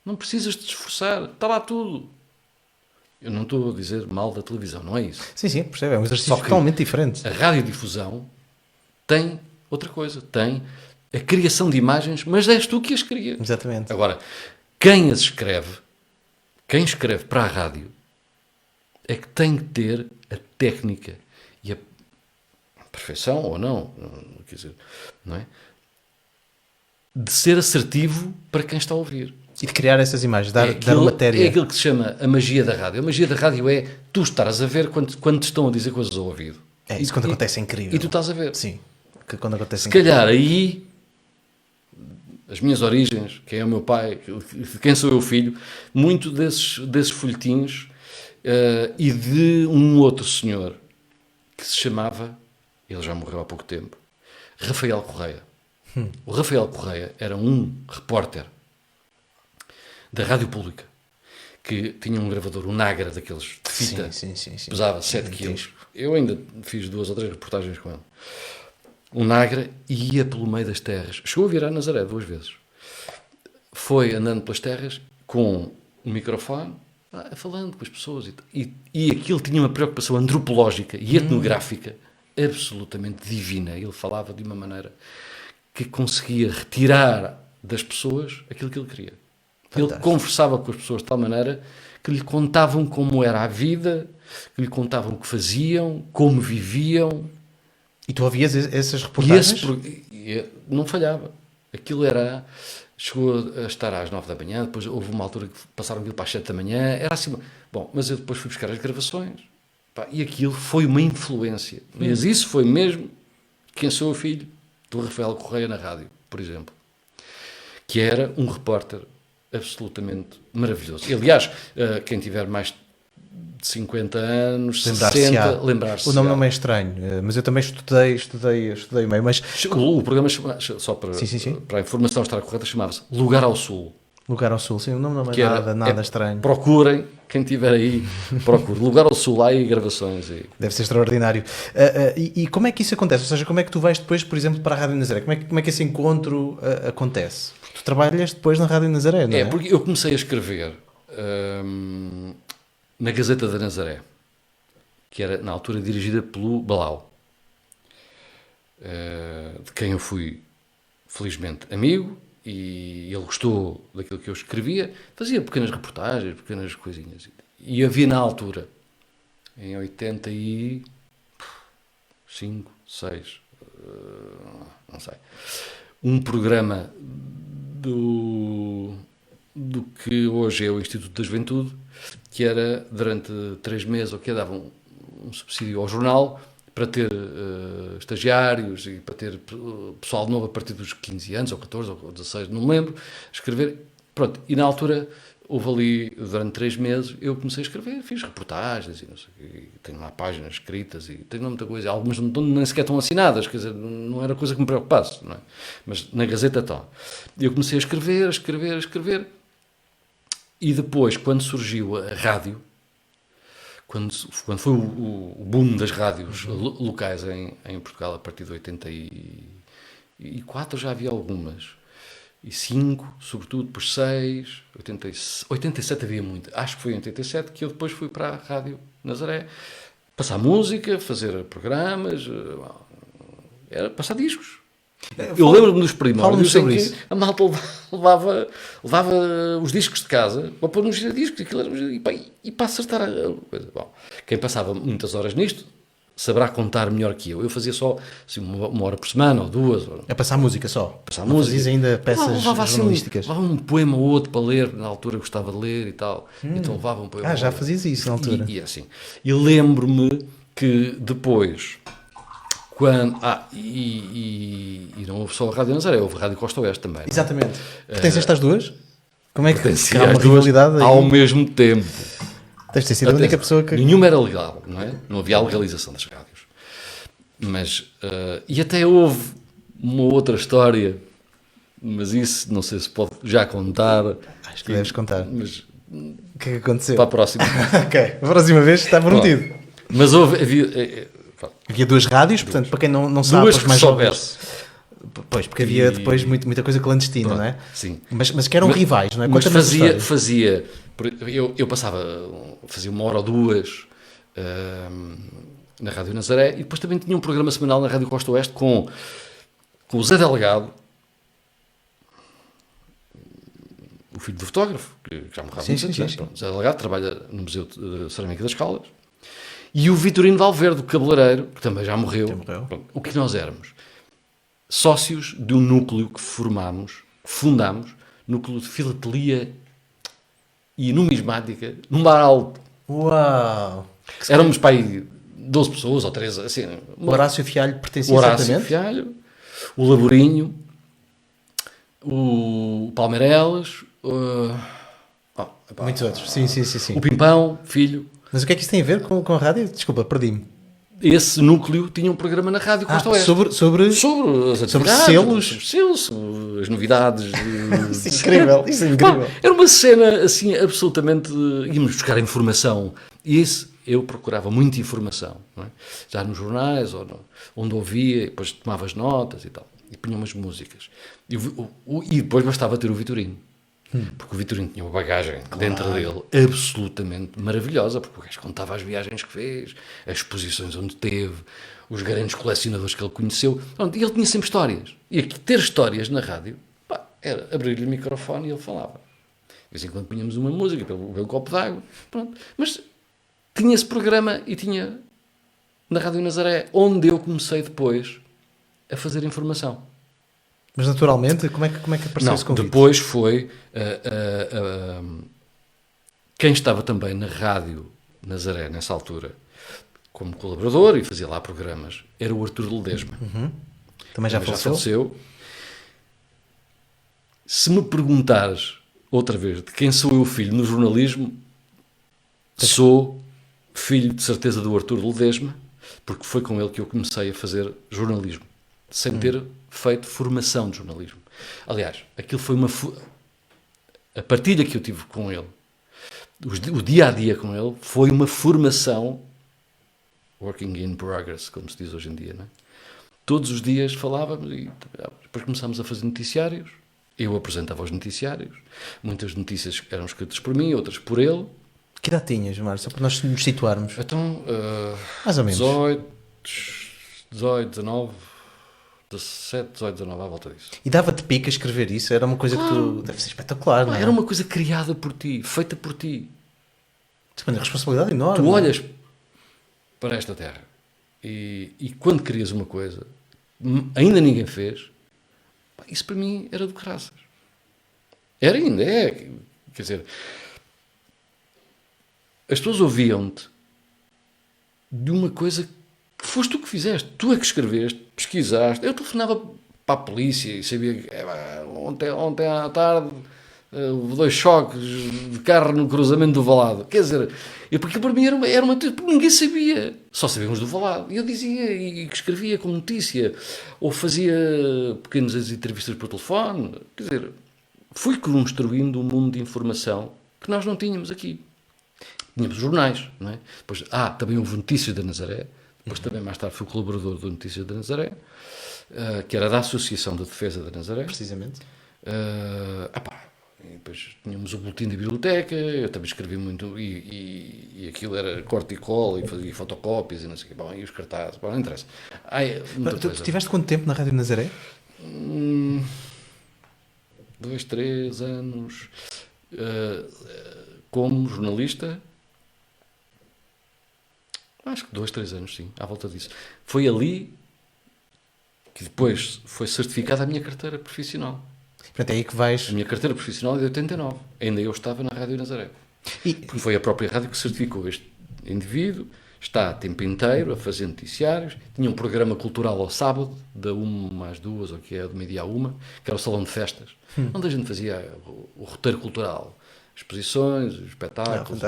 Não precisas de te esforçar. Está lá tudo. Eu não estou a dizer mal da televisão, não é isso. Sim, percebe. É um exercício totalmente diferente. A radiodifusão tem outra coisa. Tem a criação de imagens, mas és tu que as cria. Exatamente. Agora, quem escreve para a rádio, é que tem que ter a técnica e a perfeição, ou não, quer dizer, não é? De ser assertivo para quem está a ouvir. E de criar essas imagens, dar matéria. É aquilo que se chama a magia da rádio. A magia da rádio é tu estares a ver quando te estão a dizer coisas ao ouvido. É isso, quando acontece é incrível. E tu estás a ver. Sim, que quando acontece se calhar aí, as minhas origens, quem é o meu pai, de quem sou eu filho, muito desses folhetinhos e de um outro senhor que se chamava, ele já morreu há pouco tempo, Rafael Correia. O Rafael Correia era um repórter da Rádio Pública, que tinha um gravador, um Nagra daqueles de fita, sim. pesava 7 quilos. Eu ainda fiz 2 ou 3 reportagens com ele. Um Nagra, e ia pelo meio das terras. Chegou a vir a Nazaré 2 vezes. Foi andando pelas terras com um microfone, falando com as pessoas. E aquilo tinha uma preocupação antropológica e etnográfica absolutamente divina. Ele falava de uma maneira que conseguia retirar das pessoas aquilo que ele queria. Fantástico. Ele conversava com as pessoas de tal maneira que lhe contavam como era a vida, que lhe contavam o que faziam, como viviam. E tu ouvias essas reportagens? Não falhava. Aquilo chegou a estar às 9 da manhã, depois houve uma altura que passaram aquilo para as 7 da manhã, era assim. Bom, mas eu depois fui buscar as gravações, e aquilo foi uma influência. Mas isso foi mesmo quem sou o filho do Rafael Correia na rádio, por exemplo. Que era um repórter absolutamente maravilhoso. E, aliás, quem tiver mais de 50 anos, 60, lembrar-se. O nome não é estranho, mas eu também estudei meio. Mas o programa, só para a informação estar correta, chamava-se Lugar ao Sul. Lugar ao Sul, sim, não que é era- nada estranho. Procurem, quem estiver aí, procure. Lugar ao Sul, lá aí gravações. Deve ser extraordinário. E como é que isso acontece? Ou seja, como é que tu vais depois, por exemplo, para a Rádio Nazaré? Como é que esse encontro acontece? Porque tu trabalhas depois na Rádio Nazaré, não é? Porque eu comecei a escrever na Gazeta da Nazaré, que era na altura dirigida pelo Balau, de quem eu fui felizmente amigo, e ele gostou daquilo que eu escrevia, fazia pequenas reportagens, pequenas coisinhas. E havia na altura, em 85, 6, não sei, um programa do que hoje é o Instituto da Juventude, que era durante 3 meses, ou que davam um subsídio ao jornal para ter estagiários e para ter pessoal novo a partir dos 15 anos, ou 14, ou 16, não me lembro, escrever. Pronto, e na altura houve ali, durante 3 meses, eu comecei a escrever, fiz reportagens e não sei o quê, tenho lá páginas escritas e tenho muita coisa, algumas nem sequer estão assinadas, quer dizer, não era coisa que me preocupasse, não é? Mas na Gazeta estão. Eu comecei a escrever, e depois, quando surgiu a rádio, quando foi o boom das rádios locais em Portugal, a partir de 84 já havia algumas, e 5, sobretudo, depois 6, 87 havia muito. Acho que foi em 87 que eu depois fui para a Rádio Nazaré, passar música, fazer programas, era passar discos. Eu lembro-me dos primórdios em que a malta levava os discos de casa para pôr nos giradiscos e para acertar a coisa. Bom, quem passava muitas horas nisto saberá contar melhor que eu. Eu fazia só assim, uma hora por semana ou 2. A passar música só? Passar não música. Fazias ainda peças jornalísticas? Levava um poema ou outro para ler, na altura eu gostava de ler e tal. Então levava um poema. Já fazias isso na altura? E lembro-me que depois... E não houve só a Rádio Nazaré, houve a Rádio Costa Oeste também. Exatamente. Pertenceste às duas? Como é que há uma rivalidade aí? Ao mesmo tempo. Deves ter sido a única pessoa que... Nenhuma era legal, não é? Não havia a legalização das rádios. Mas, e até houve uma outra história, mas isso não sei se pode já contar. Acho que deves contar. Mas o que é que aconteceu? Para a próxima. Ok, a próxima vez está prometido. Bom, mas havia 2 rádios, portanto, para quem não sabe... 2 que mais soubesse. Pois, porque havia depois muita coisa clandestina, pronto, não é? Sim. Mas que eram rivais, não é? Mas fazia... Eu fazia 1 hora ou 2 na Rádio Nazaré, e depois também tinha um programa semanal na Rádio Costa Oeste com o Zé Delegado, o filho do fotógrafo, que já morreu há muitos anos. O Zé Delegado trabalha no Museu de Cerâmica das Caldas. E o Vitorino Valverde, o cabeleireiro, que também já morreu. Pronto, o que nós éramos? Sócios de um núcleo que fundámos, núcleo de filatelia e numismática, num bar alto. Uau! Éramos para aí 12 pessoas ou 13, assim. O Horácio Fialho pertencia exatamente. O Horácio Fialho, o Laborinho, o Palmeirelas, muitos outros. Sim. O Pimpão, filho. Mas o que é que isso tem a ver com a rádio? Desculpa, perdi-me. Esse núcleo tinha um programa na Rádio Costa Oeste. Sobre selos, as novidades. Isso é incrível. Era uma cena assim absolutamente... Íamos buscar informação. E esse eu procurava muita informação. Não é? Já nos jornais, onde ouvia, depois tomava as notas e tal. E punha umas músicas. E depois bastava ter o Vitorino. Porque o Vitorino tinha uma bagagem dentro dele absolutamente maravilhosa, porque o gajo contava as viagens que fez, as exposições onde teve, os grandes colecionadores que ele conheceu. Pronto, e ele tinha sempre histórias. E aqui, ter histórias na rádio, era abrir-lhe o microfone e ele falava. De vez em quando punhamos uma música, pelo copo d'água, pronto. Mas tinha esse programa e tinha na Rádio Nazaré, onde eu comecei depois a fazer informação. Mas naturalmente, como é que apareceu esse convite? Depois foi quem estava também na Rádio Nazaré nessa altura como colaborador e fazia lá programas, era o Artur Ledesma. Também já faleceu. Se me perguntares outra vez de quem sou eu filho no jornalismo, sou filho de certeza do Artur Ledesma, porque foi com ele que eu comecei a fazer jornalismo, sem ter feito formação de jornalismo. Aliás, aquilo foi a partilha que eu tive com ele, o dia-a-dia com ele, foi uma formação working in progress, como se diz hoje em dia, não é? Todos os dias falávamos e depois começámos a fazer noticiários. Eu apresentava os noticiários. Muitas notícias eram escritas por mim, outras por ele. Que idade tinhas, Mário? Só para nós nos situarmos. Então, Mais ou menos. 18, 19, 17, 18, 19, à volta disso. E dava-te pica escrever isso? Era uma coisa que tu... Deve ser espetacular, não é? Era uma coisa criada por ti, feita por ti. Uma responsabilidade enorme. Tu olhas para esta terra e quando crias uma coisa, ainda ninguém fez, isso para mim era do caraças. Era ainda, é. Quer dizer, as pessoas ouviam-te de uma coisa que foste tu que fizeste. Tu é que escreveste, pesquisaste. Eu telefonava para a polícia e sabia que ontem à tarde houve 2 choques de carro no cruzamento do Valado. Quer dizer, porque para mim era uma porque ninguém sabia. Só sabíamos do Valado. E eu dizia e escrevia com notícia. Ou fazia pequenas entrevistas por telefone. Quer dizer, fui construindo um mundo de informação que nós não tínhamos aqui. Tínhamos jornais, não é? Depois, também houve Notícias da Nazaré. Depois também mais tarde fui colaborador do Notícias da Nazaré, que era da Associação de Defesa da Nazaré. Precisamente. E depois tínhamos o boletim da biblioteca, eu também escrevi muito, e aquilo era corte e cola, e fazia fotocópias e não sei o que, bom, e os cartazes, bom, não interessa. Tu tiveste quanto tempo na Rádio Nazaré? 2, 3 anos como jornalista. Acho que 2, 3 anos, sim, à volta disso. Foi ali que depois foi certificada a minha carteira profissional. Portanto, é aí que vais... A minha carteira profissional é de 89. Ainda eu estava na Rádio Nazaré. Porque foi a própria rádio que certificou este indivíduo. Está a tempo inteiro a fazer noticiários. Tinha um programa cultural ao sábado, da 1 às 2, ou que é do meio-dia à 1, que era o salão de festas, onde a gente fazia o roteiro cultural. Exposições, espetáculos,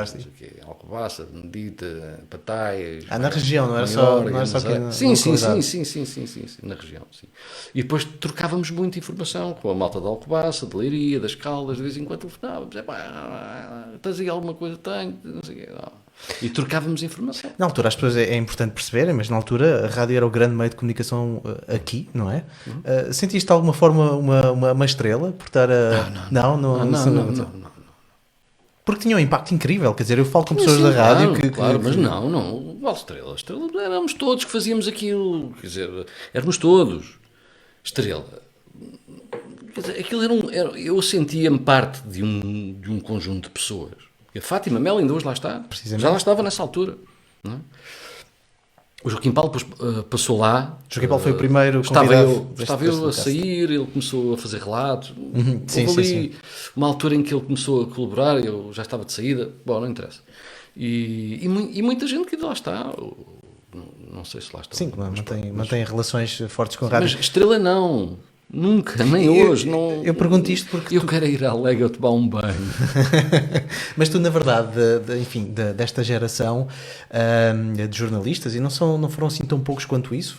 Alcobaça, Benedita, Pataias... na região, não era só aqui na sim, na região, sim. E depois trocávamos muita informação com a malta de Alcobaça, de Leiria, das Caldas, de vez em quando telefonávamos, tens aí alguma coisa? Tenho, não sei o quê, não. E trocávamos informação. Na altura as pessoas é importante perceberem, mas na altura a rádio era o grande meio de comunicação aqui, não é? Sentiste de alguma forma uma estrela por estar a... Não. Porque tinha um impacto incrível, quer dizer, eu falo com pessoas da rádio Claro, mas não, qual estrela? Estrela éramos todos que fazíamos aquilo, quer dizer, éramos todos. Estrela. Quer dizer, aquilo eu sentia-me parte de um conjunto de pessoas. E a Fátima Melo ainda hoje lá está, já lá estava nessa altura, não é? O Joaquim Paulo passou lá. O Joaquim Paulo foi o primeiro convidado. Estava eu a sair, ele começou a fazer relatos. Sim. Uma altura em que ele começou a colaborar, eu já estava de saída. Bom, não interessa. E muita gente que ainda lá está. Não sei se lá está. Sim, mantém relações fortes com a rádio. Mas estrela não. Nunca, nem hoje. Eu pergunto isto porque... Eu quero ir à Lega tomar um banho. Mas tu, na verdade, desta geração de jornalistas, e não foram assim tão poucos quanto isso,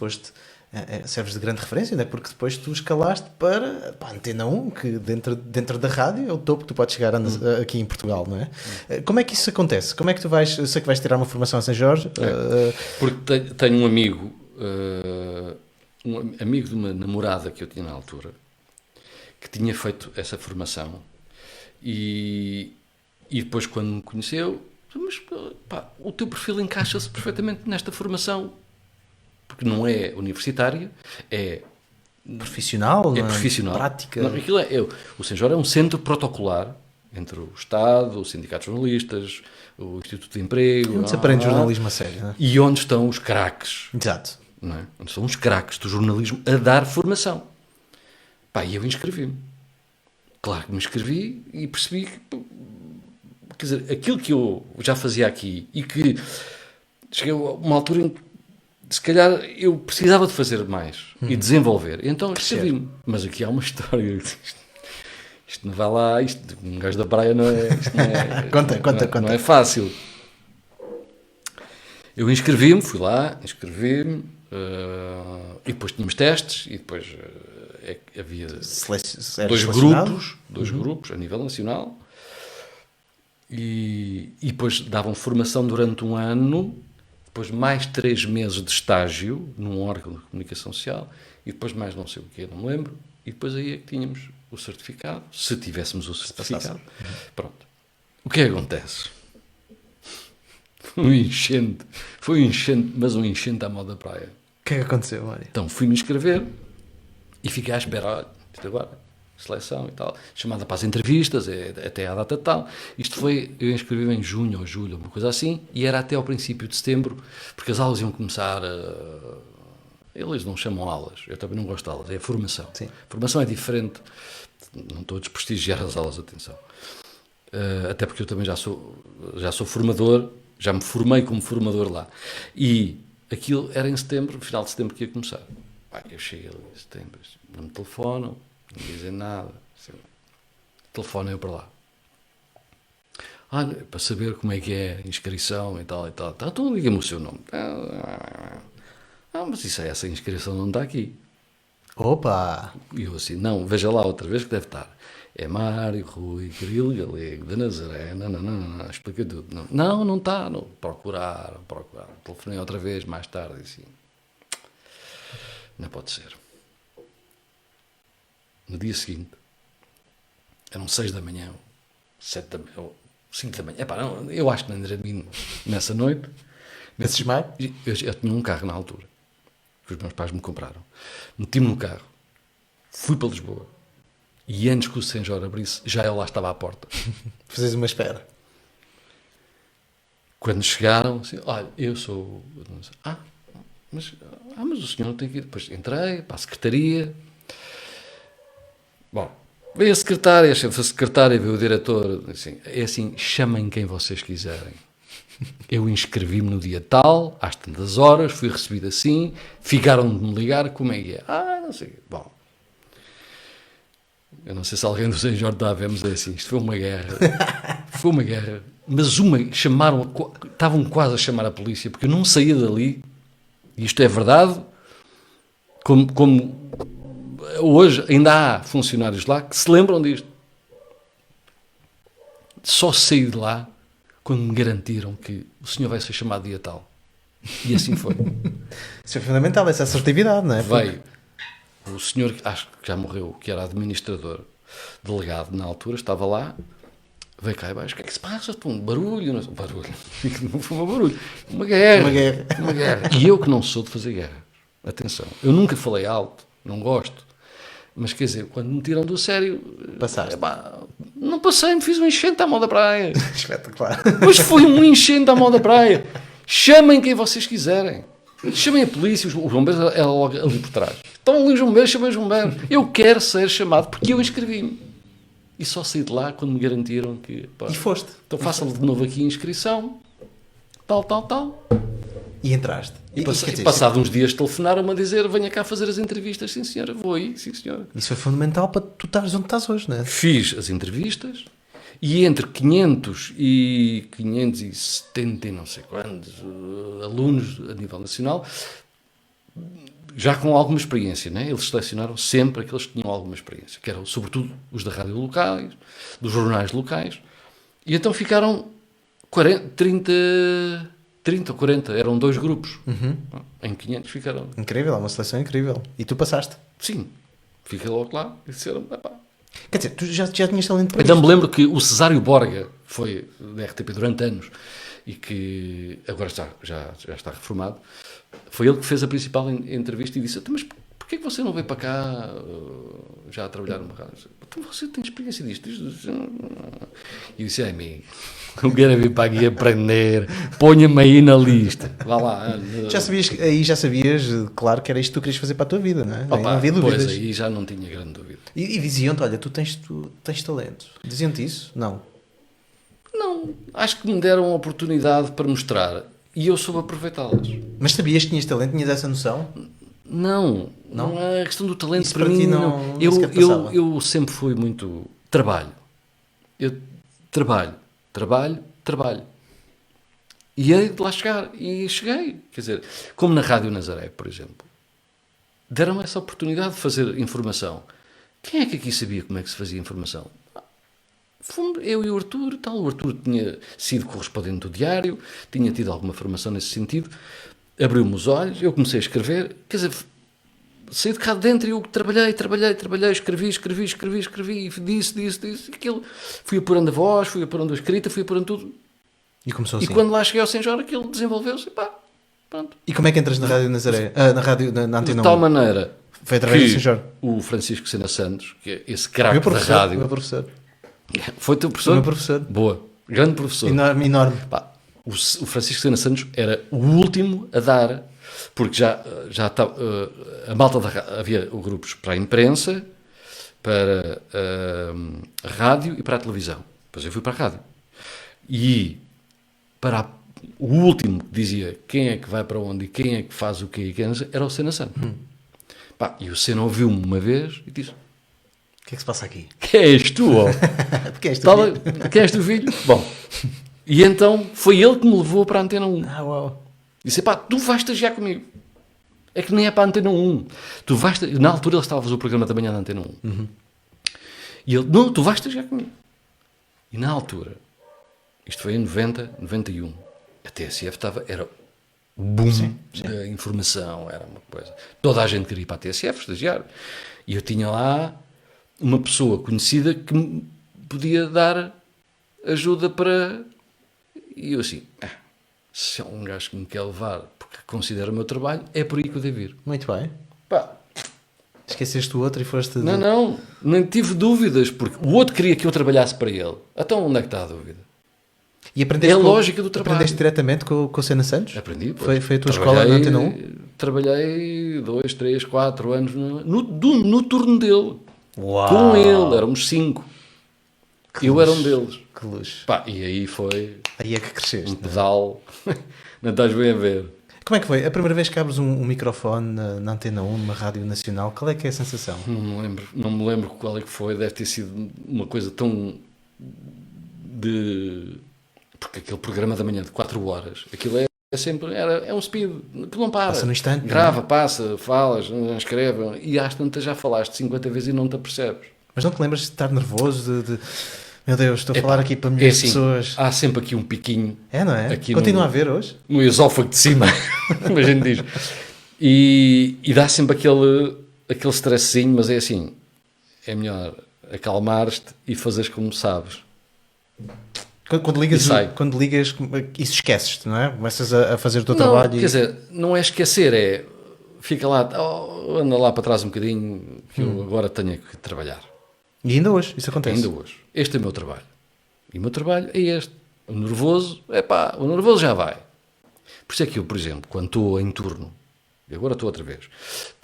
serves de grande referência, não é? Porque depois tu escalaste para a Antena 1, que dentro da rádio é o topo que tu podes chegar aqui em Portugal, não é? Como é que isso acontece? Como é que tu vais... Eu sei que vais tirar uma formação a São Jorge. Porque tenho um amigo... um amigo de uma namorada que eu tinha na altura, que tinha feito essa formação, e depois quando me conheceu, mas o teu perfil encaixa-se perfeitamente nesta formação, porque não é universitária, é profissional, é profissional, prática. Não, aquilo o São Jorge é um centro protocolar entre o Estado, o Sindicato de Jornalistas, o Instituto de Emprego, onde se aprende jornalismo a sério, não é? E onde estão os craques. Exato. Não é? Onde são os craques do jornalismo a dar formação. E eu inscrevi-me. Claro que me inscrevi e percebi que, quer dizer, aquilo que eu já fazia aqui e que cheguei a uma altura em que se calhar eu precisava de fazer mais e desenvolver. Então inscrevi-me. Mas aqui há uma história. Isto não vai lá, um gajo da praia não é... Conta. Não é fácil. Eu inscrevi-me, fui lá, inscrevi-me, e depois tínhamos testes, e depois havia Eras dois selecionado? grupos a nível nacional e depois davam formação durante um ano, depois mais 3 meses de estágio num órgão de comunicação social e depois mais não sei o quê, não me lembro, e depois aí é que tínhamos o certificado, se tivéssemos o certificado. Pronto. O que é que acontece? Foi um enchente, mas um enchente à moda praia. O que é que aconteceu, Mário? Então fui-me inscrever e fiquei à espera, olha, isto agora, seleção e tal, chamada para as entrevistas, até à data tal. Isto foi, eu inscrevi-me em junho ou julho, uma coisa assim, e era até ao princípio de setembro, porque as aulas iam começar, eles não chamam aulas, eu também não gosto de aulas, é formação. Sim. Formação é diferente, não estou a desprestigiar as aulas, atenção. Até porque eu também já sou formador, já me formei como formador lá. E aquilo era em setembro, final de setembro que ia começar. Eu cheguei ali em setembro, não me telefonam, não me dizem nada. Telefonam eu para lá. Para saber como é que é a inscrição e tal e tal. Então diga-me o seu nome. Mas isso é, essa inscrição não está aqui. Opa! E eu assim, não, veja lá outra vez que deve estar. É Mário, Rui, Grilo, Galego, de Nazaré, não, explica tudo. Não está, não. Procuraram. Telefonei outra vez, mais tarde, e assim, não pode ser. No dia seguinte, eram 6 da manhã, 7 da manhã, ou 5 da manhã, não, eu acho que não era de mim nessa noite. Esse desmaio? Eu tinha um carro na altura, que os meus pais me compraram. Meti-me no carro, fui para Lisboa, e antes que o Senhor abrisse, já ele lá estava à porta. Fazes uma espera. Quando chegaram, assim, olha, eu sou... mas o senhor tem que ir. Depois entrei para a secretaria. Bom, veio a secretária, a chefe da secretária, veio o diretor. Assim, é assim, chamem quem vocês quiserem. Eu inscrevi-me no dia tal, às tantas horas, fui recebido assim, ficaram de me ligar, como é que é? Não sei. Bom, eu não sei se alguém do São Jorge está a ver, mas é assim, isto foi uma guerra. Foi uma guerra. Mas estavam quase a chamar a polícia, porque eu não saía dali, e isto é verdade, como hoje ainda há funcionários lá que se lembram disto. Só saí de lá quando me garantiram que o senhor vai ser chamado dia tal. E assim foi. Isso é fundamental, essa assertividade, não é? Veio o senhor, acho que já morreu, que era administrador, delegado na altura, estava lá, veio cá abaixo, o que é que se passa? Um barulho, não foi um barulho, uma guerra. E eu que não sou de fazer guerra, atenção, eu nunca falei alto, não gosto, mas quer dizer, quando me tiram do sério, Passaste. Não passei, me fiz um enchente à mão da praia. Espetacular. Mas foi um enchente à mão da praia. Chamem quem vocês quiserem. Chamem a polícia, os bombeiros é logo ali por trás. Estão ali os bombeiros, chamem os bombeiros. Eu quero ser chamado porque eu inscrevi-me. E só saí de lá quando me garantiram que... E foste. Então faça de novo aqui a inscrição. Tal. E entraste. E passado uns dias telefonaram-me a dizer, venha cá fazer as entrevistas. Sim senhora, vou aí, sim senhora. Isso foi fundamental para tu estares onde estás hoje, não é? Fiz as entrevistas e entre 500 e 570 e não sei quantos alunos a nível nacional, já com alguma experiência, né? Eles selecionaram sempre aqueles que tinham alguma experiência, que eram sobretudo os da rádio locais, dos jornais locais, e então ficaram 30 ou 40, eram 2 grupos. Em 500 ficaram. Incrível, é uma seleção incrível. E tu passaste? Sim, fiquei logo lá e disseram, Quer dizer, tu já tinhas talento para Ainda isto. me lembro que o Cesário Borga foi da RTP durante anos e que agora já está reformado. Foi ele que fez a principal entrevista e disse, mas porquê que você não veio para cá já a trabalhar numa rádio? Então você tem experiência disto? E eu disse, amigo, eu quero vir para aqui aprender, ponha-me aí na lista. Vá lá. Já sabias, claro, que era isto que tu querias fazer para a tua vida, não é? Não havia dúvidas. Pois, aí já não tinha grande dúvida. E diziam-te, olha, tu tens talento. Diziam-te isso? Não. Não, acho que me deram a oportunidade para mostrar e eu soube aproveitá-las. Mas sabias que tinhas talento? Tinhas essa noção? Não é a questão do talento. Isso para para mim ti não. Eu sempre fui muito trabalho. Eu trabalho. E hei de lá chegar. E cheguei. Quer dizer, como na Rádio Nazaré, por exemplo. deram essa oportunidade de fazer informação. Quem é que aqui sabia como é que se fazia informação? Fomos eu e o Arthur, tal. O Arthur tinha sido correspondente do Diário, tinha tido alguma formação nesse sentido, abriu-me os olhos, eu comecei a escrever, quer dizer, saí de cá de dentro e eu trabalhei, escrevi, e disse, aquilo. Fui apurando a voz, fui apurando a escrita, fui apurando tudo. E começou E assim. quando lá cheguei ao Senhor, aquilo desenvolveu-se, pá, pronto. E como é que entras na Rádio Nazaré? Na Antena 1? De tal maneira Foi através do que Sr. o Francisco Sena Santos, que é esse craque Meu da professor. rádio... Meu professor. Foi teu professor? O meu professor. Boa. Grande professor. Enorme, enorme. Pá, o Francisco Sena Santos era o último a dar, porque já estava, a malta havia grupos para a imprensa, para a rádio e para a televisão. Depois eu fui para a rádio. E para o último que dizia quem é que vai para onde e quem é que faz o quê, era o Sena Santos. Pá, e o Sena ouviu-me uma vez e disse: O que é que se passa aqui? quem és tu? Ó? Porque és tu, filho? Quem és tu, filho? Bom, e então foi ele que me levou para a Antena 1. Ah, uau. Disse: pá, tu vais estagiar comigo. É que nem é para a Antena 1. Tu vais, na altura ele estava a fazer o programa da manhã da Antena 1. E ele: não, tu vais estagiar comigo. E na altura, isto foi em 90, 91, a TSF era o boom da informação, era uma coisa. Toda a gente queria ir para a TSF estagiar. E eu tinha lá uma pessoa conhecida que me podia dar ajuda para... E eu assim, se é um gajo que me quer levar porque considera o meu trabalho, é por aí que eu devo ir. Muito bem. Pá, Esqueceste o outro e foste... não, nem tive dúvidas, porque o outro queria que eu trabalhasse para ele. Então onde é que está a dúvida? E aprendeste É a lógica do trabalho. Aprendeste diretamente com o Sena Santos? Aprendi. Pois. Foi a tua escola na Antena 1? Trabalhei 2, 3, 4 anos no turno dele. Uau. Com ele, éramos 5. Eu era um deles. Que luxo. Pá, e aí foi Aí é que cresceste. um pedal. Não estás bem a ver. Como é que foi? A primeira vez que abres um microfone na Antena 1, numa rádio nacional, qual é que é a sensação? Não me lembro qual é que foi. Deve ter sido uma coisa tão de... Porque aquele programa da manhã de 4 horas, aquilo é sempre... É um speed, que não para. Passa no instante. Grava, passa, falas, escreve, e às tantas já falaste 50 vezes e não te apercebes. Mas não te lembras de estar nervoso? Meu Deus, estou a falar aqui para milhões de assim, pessoas. Há sempre aqui um piquinho. É, não é? Aqui Continua a haver hoje? No esófago de cima, como a gente diz. E dá sempre aquele stressinho, mas é assim, é melhor acalmar-te e fazeres como sabes. Quando ligas, isso esqueces-te, não é? Começas a fazer o teu Não, trabalho quer dizer, não é esquecer, fica lá, anda lá para trás um bocadinho, que eu agora tenho que trabalhar. E ainda hoje, isso acontece. Ainda hoje. Este é o meu trabalho. E o meu trabalho é este. O nervoso já vai. Por isso é que eu, por exemplo, quando estou em turno, e agora estou outra vez,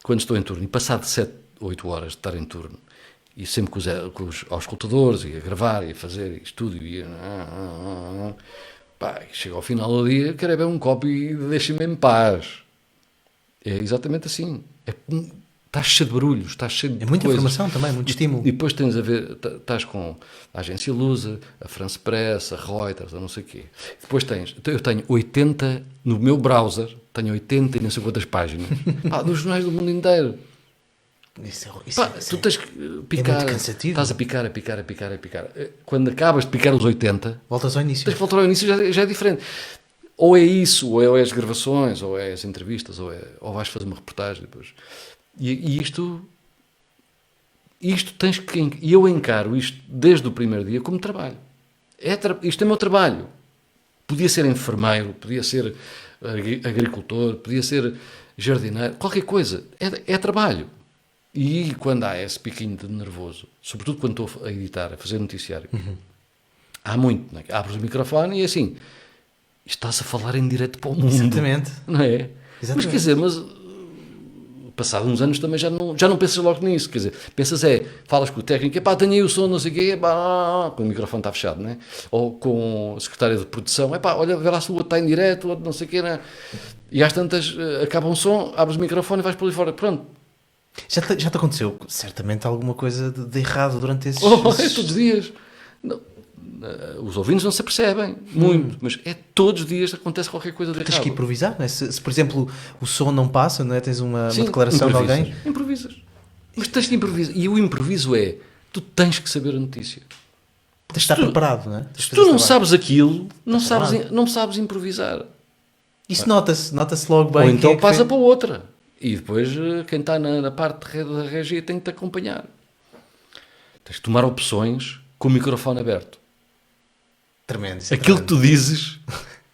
quando estou em turno, e passado 7, 8 horas de estar em turno, e sempre com os auscultadores, e a gravar, e a fazer isto tudo, e chega ao final do dia, quero beber um copo e deixem-me em paz. É exatamente assim. Estás cheio de barulhos, estás cheio de muita coisas. informação também, muito estímulo. E depois tens a ver, estás com a agência Lusa, a France Press, a Reuters, a não sei o quê. Depois eu tenho 80, no meu browser, tenho 80 e não sei quantas páginas, dos jornais do mundo inteiro. Tu tens que picar, muito cansativo. Estás a picar. Quando acabas de picar os 80, Voltas ao início. tens que voltar ao início, já é diferente. Ou é isso, ou é as gravações, ou é as entrevistas, ou vais fazer uma reportagem depois. E isto tens que... E eu encaro isto desde o primeiro dia como trabalho. Isto é meu trabalho. Podia ser enfermeiro, podia ser agricultor, podia ser jardineiro, qualquer coisa. É trabalho. E quando há esse piquinho de nervoso, sobretudo quando estou a editar, a fazer noticiário, há muito, não é? Abres o microfone e é assim, estás a falar em direto para o mundo. Exatamente. Não é? Exatamente. Mas quer dizer, passado uns anos também já não pensas logo nisso, quer dizer, falas com o técnico, tenho aí o som, não sei o quê, quando o microfone está fechado, né? Ou com a secretária de produção, olha, vê lá se o outro está em direto, o outro não sei o quê, né? E às tantas, acaba um som, abres o microfone e vais para ali fora, pronto. Já te aconteceu, certamente, alguma coisa de errado durante esses... Todos os dias. Os ouvintes não se apercebem muito, mas todos os dias acontece qualquer coisa de errado. Tens que improvisar, não é? Se, por exemplo, o som não passa, não é? Tens uma Sim, declaração de alguém. Improvisas. Mas tens de improvisar. E o improviso tu tens que saber a notícia. Tens de estar preparado, não é? Se tu não sabes aquilo, não sabes improvisar. Isso nota-se logo bem. Ou então passa para outra. E depois quem está na parte da regia tem que te acompanhar. Tens de tomar opções com o microfone aberto. Tremendo. Aquilo que tu dizes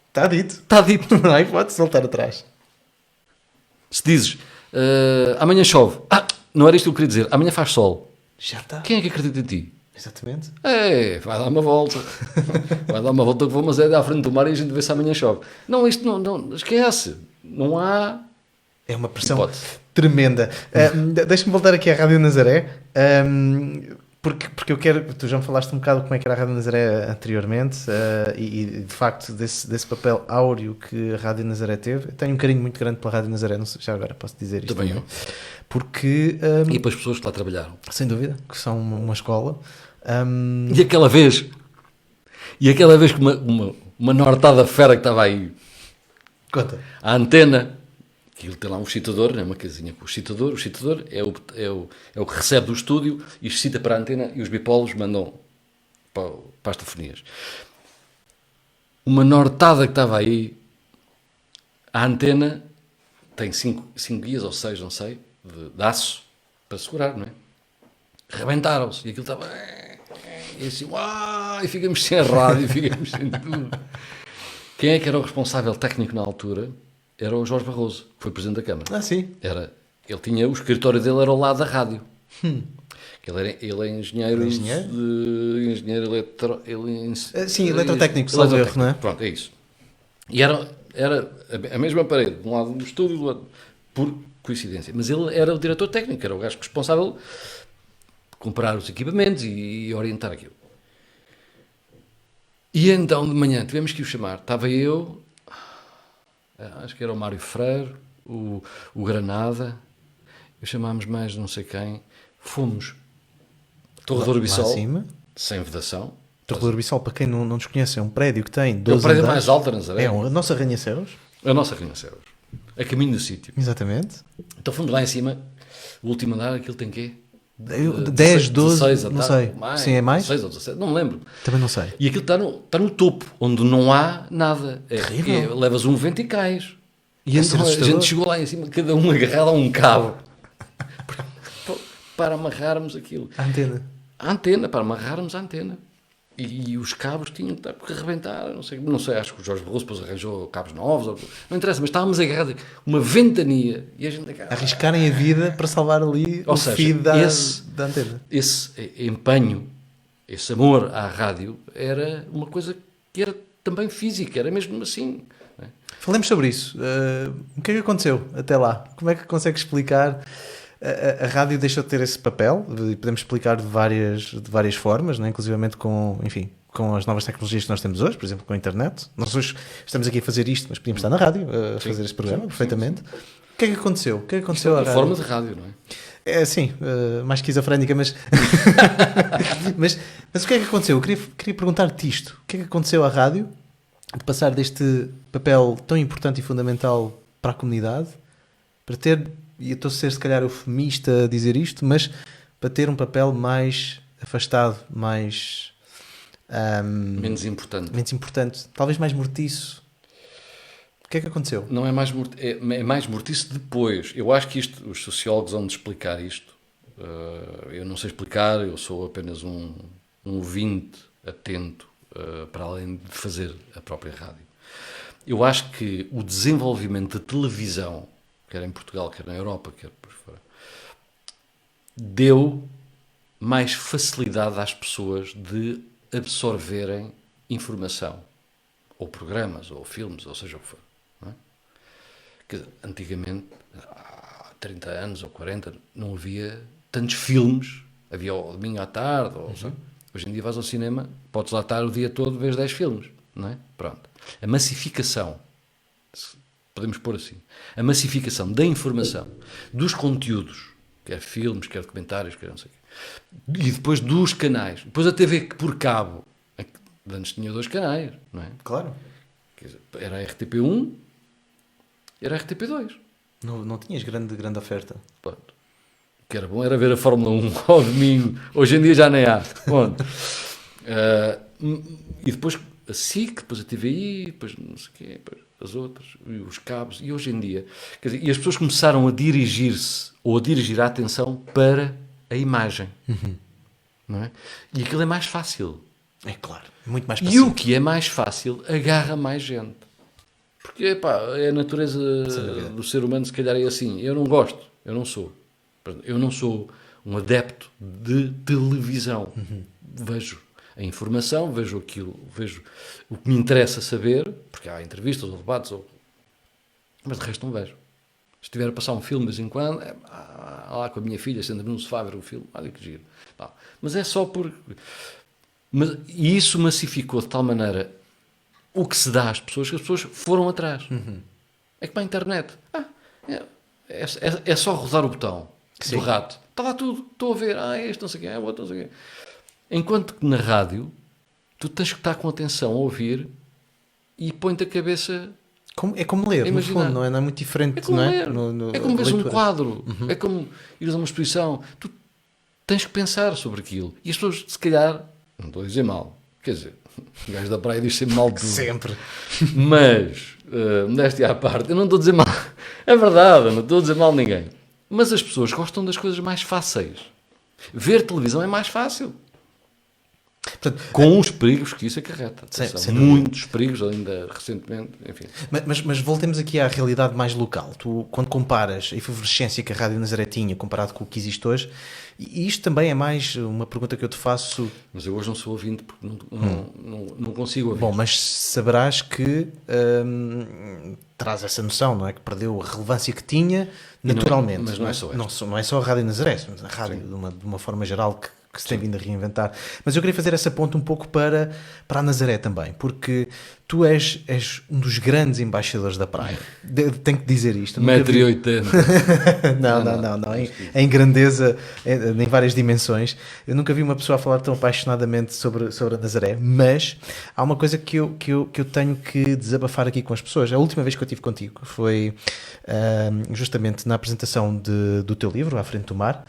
está dito. Está dito. Não há hipótese de voltar atrás. Se dizes amanhã chove. Não era isto que eu queria dizer. Amanhã faz sol. Já está. Quem é que acredita em ti? Exatamente. Vai dar uma volta. Vai dar uma volta que vou, mas é à frente do mar e a gente vê se amanhã chove. Não, isto não esquece. Não há... É uma pressão tremenda. Deixa-me voltar aqui à Rádio Nazaré, porque eu quero... Tu já me falaste um bocado como é que era a Rádio Nazaré anteriormente e de facto desse papel áureo que a Rádio Nazaré teve. Eu tenho um carinho muito grande pela Rádio Nazaré, não sei, já agora posso dizer isto. Também eu. Porque... E para as pessoas que lá trabalharam. Sem dúvida, que são uma escola. E aquela vez que uma nortada fera que estava aí... Conta. A antena... Aquilo tem lá um excitador, não é uma casinha com o excitador. O excitador é o que recebe do estúdio e excita para a antena e os bipolos mandam para as telefonias. Uma nortada que estava aí, a antena tem 5 guias ou 6, não sei, de aço para segurar, não é? Rebentaram-se e aquilo estava... E assim, e ficamos sem a rádio, ficamos sem tudo. Quem é que era o responsável técnico na altura? Era o Jorge Barroso, que foi Presidente da Câmara. Sim. Ele tinha, o escritório dele era ao lado da rádio. Ele é engenheiro eletrotécnico, salvo erro, não é? Pronto, é isso. E era a mesma parede, de um lado do estúdio, do outro, por coincidência. Mas ele era o diretor técnico, era o gajo responsável de comprar os equipamentos e orientar aquilo. E então, de manhã, tivemos que o chamar. Estava eu... acho que era o Mário Freire, o Granada, chamámos mais não sei quem, fomos Torre do Urbissol, sem vedação. Torre do Urbissol, para quem não nos conhece, é um prédio que tem 12 andares. É o prédio andares. mais alto da Nazaré. É a nossa arranha-céus. A nossa arranha-céus. A caminho do sítio. Exatamente. Então fomos lá em cima, o último andar, aquilo tem quê? 10, 12, 16, não sei. Sim, é mais? 16 ou 17, não me lembro. Também não sei. E aquilo está no topo, onde não há nada. Levas um vento e cais. E então a gente chegou lá em cima, cada um agarrado a um cabo. Para amarrarmos aquilo. A antena, para amarrarmos a antena. E os cabos tinham que arrebentar, não sei, acho que o Jorge Barroso depois arranjou cabos novos, não interessa, mas estávamos agarrados, uma ventania, e a gente arriscarem a vida para salvar ali o fio da antena. Esse empenho, esse amor à rádio, era uma coisa que era também física, era mesmo assim. Não é? Falemos sobre isso. O que é que aconteceu até lá? Como é que consegue explicar? A rádio deixou de ter esse papel, e podemos explicar de várias formas, né? Inclusivamente com as novas tecnologias que nós temos hoje, por exemplo, com a internet. Nós hoje estamos aqui a fazer isto, mas podíamos estar na rádio a fazer este programa perfeitamente. Sim. O que é que aconteceu? O que é que aconteceu à rádio? Forma de rádio, não é? Sim, mais esquizofrénica, mas... mas o que é que aconteceu? Eu queria perguntar-te isto. O que é que aconteceu à rádio de passar deste papel tão importante e fundamental para a comunidade para ter... E eu estou a ser, se calhar, eufemista a dizer isto, mas para ter um papel mais afastado, mais... menos importante. Talvez mais mortiço. O que é que aconteceu? Não é mais é mais mortiço depois. Eu acho que isto, os sociólogos vão-nos explicar isto. Eu não sei explicar, eu sou apenas um ouvinte atento, para além de fazer a própria rádio. Eu acho que o desenvolvimento da televisão, quer em Portugal, quer na Europa, quer por fora, deu mais facilidade às pessoas de absorverem informação, ou programas, ou filmes, ou seja o que for. Não é? Que antigamente, há 30 anos ou 40, não havia tantos filmes, havia ao domingo à tarde, hoje em dia vais ao cinema, podes lá estar o dia todo, vês 10 filmes, não é? Pronto. A massificação, podemos pôr assim, a massificação da informação, dos conteúdos, quer filmes, quer documentários, quer não sei o quê, E depois dos canais. Depois a TV por cabo. Antes tinha 2 canais, não é? Claro. Quer dizer, era a RTP1 e era a RTP2. Não tinhas grande oferta. Pronto. O que era bom era ver a Fórmula 1 ao domingo. Hoje em dia já nem há. Pronto. E depois a SIC, depois a TVI, depois não sei o quê, depois as outras, e os cabos. E hoje em dia... Quer dizer, e as pessoas começaram a dirigir-se ou a dirigir a atenção para a imagem. Não é? E aquilo é mais fácil. É claro. Muito mais E passivo. o que é mais fácil agarra mais gente. Porque pá, é a natureza do ser humano, se calhar é assim. Eu não gosto, eu não sou. Eu não sou um adepto de televisão. Vejo a informação, vejo aquilo, vejo o que me interessa saber, porque há entrevistas ou debates, mas de resto não vejo. Se estiver a passar um filme de vez em quando, lá com a minha filha, sendo no sofá a ver o filme, olha que giro. Não. Mas é só por... E isso massificou de tal maneira o que se dá às pessoas, que as pessoas foram atrás. É como a internet. É só rodar o botão do rato. Está lá tudo. Estou a ver. Este não sei quem é, o outro não sei quem. Enquanto que na rádio, tu tens que estar com atenção a ouvir e põe-te a cabeça... É como ler, no fundo, não é muito diferente. É como não é? ler. É como veres um quadro. É como ires a uma exposição. Tu tens que pensar sobre aquilo. E as pessoas, se calhar... Não estou a dizer mal. Quer dizer, o gajo da praia diz sempre mal de tudo. Sempre. Mas, modéstia à parte, eu não estou a dizer mal. É verdade, eu não estou a dizer mal de ninguém. Mas as pessoas gostam das coisas mais fáceis. Ver televisão é mais fácil. Portanto, com os perigos que isso acarreta. Sem muitos perigos, ainda recentemente, enfim. Mas voltemos aqui à realidade mais local. Tu, quando comparas a efervescência que a Rádio Nazaré tinha comparado com o que existe hoje, e isto também é mais uma pergunta que eu te faço... Mas eu hoje não sou ouvinte porque não consigo ouvir. Bom, mas saberás que traz essa noção, não é? Que perdeu a relevância que tinha naturalmente. Mas não é só esta. Não é só a Rádio Nazaré, mas a rádio de uma forma geral que se tem vindo a reinventar. Mas eu queria fazer essa ponte um pouco para a Nazaré também, porque tu és um dos grandes embaixadores da praia. Tenho que dizer isto. 1,80 m. Não. Em grandeza, em várias dimensões. Eu nunca vi uma pessoa a falar tão apaixonadamente sobre a Nazaré, mas há uma coisa que eu tenho que desabafar aqui com as pessoas. A última vez que eu estive contigo foi justamente na apresentação do teu livro, À Frente do Mar,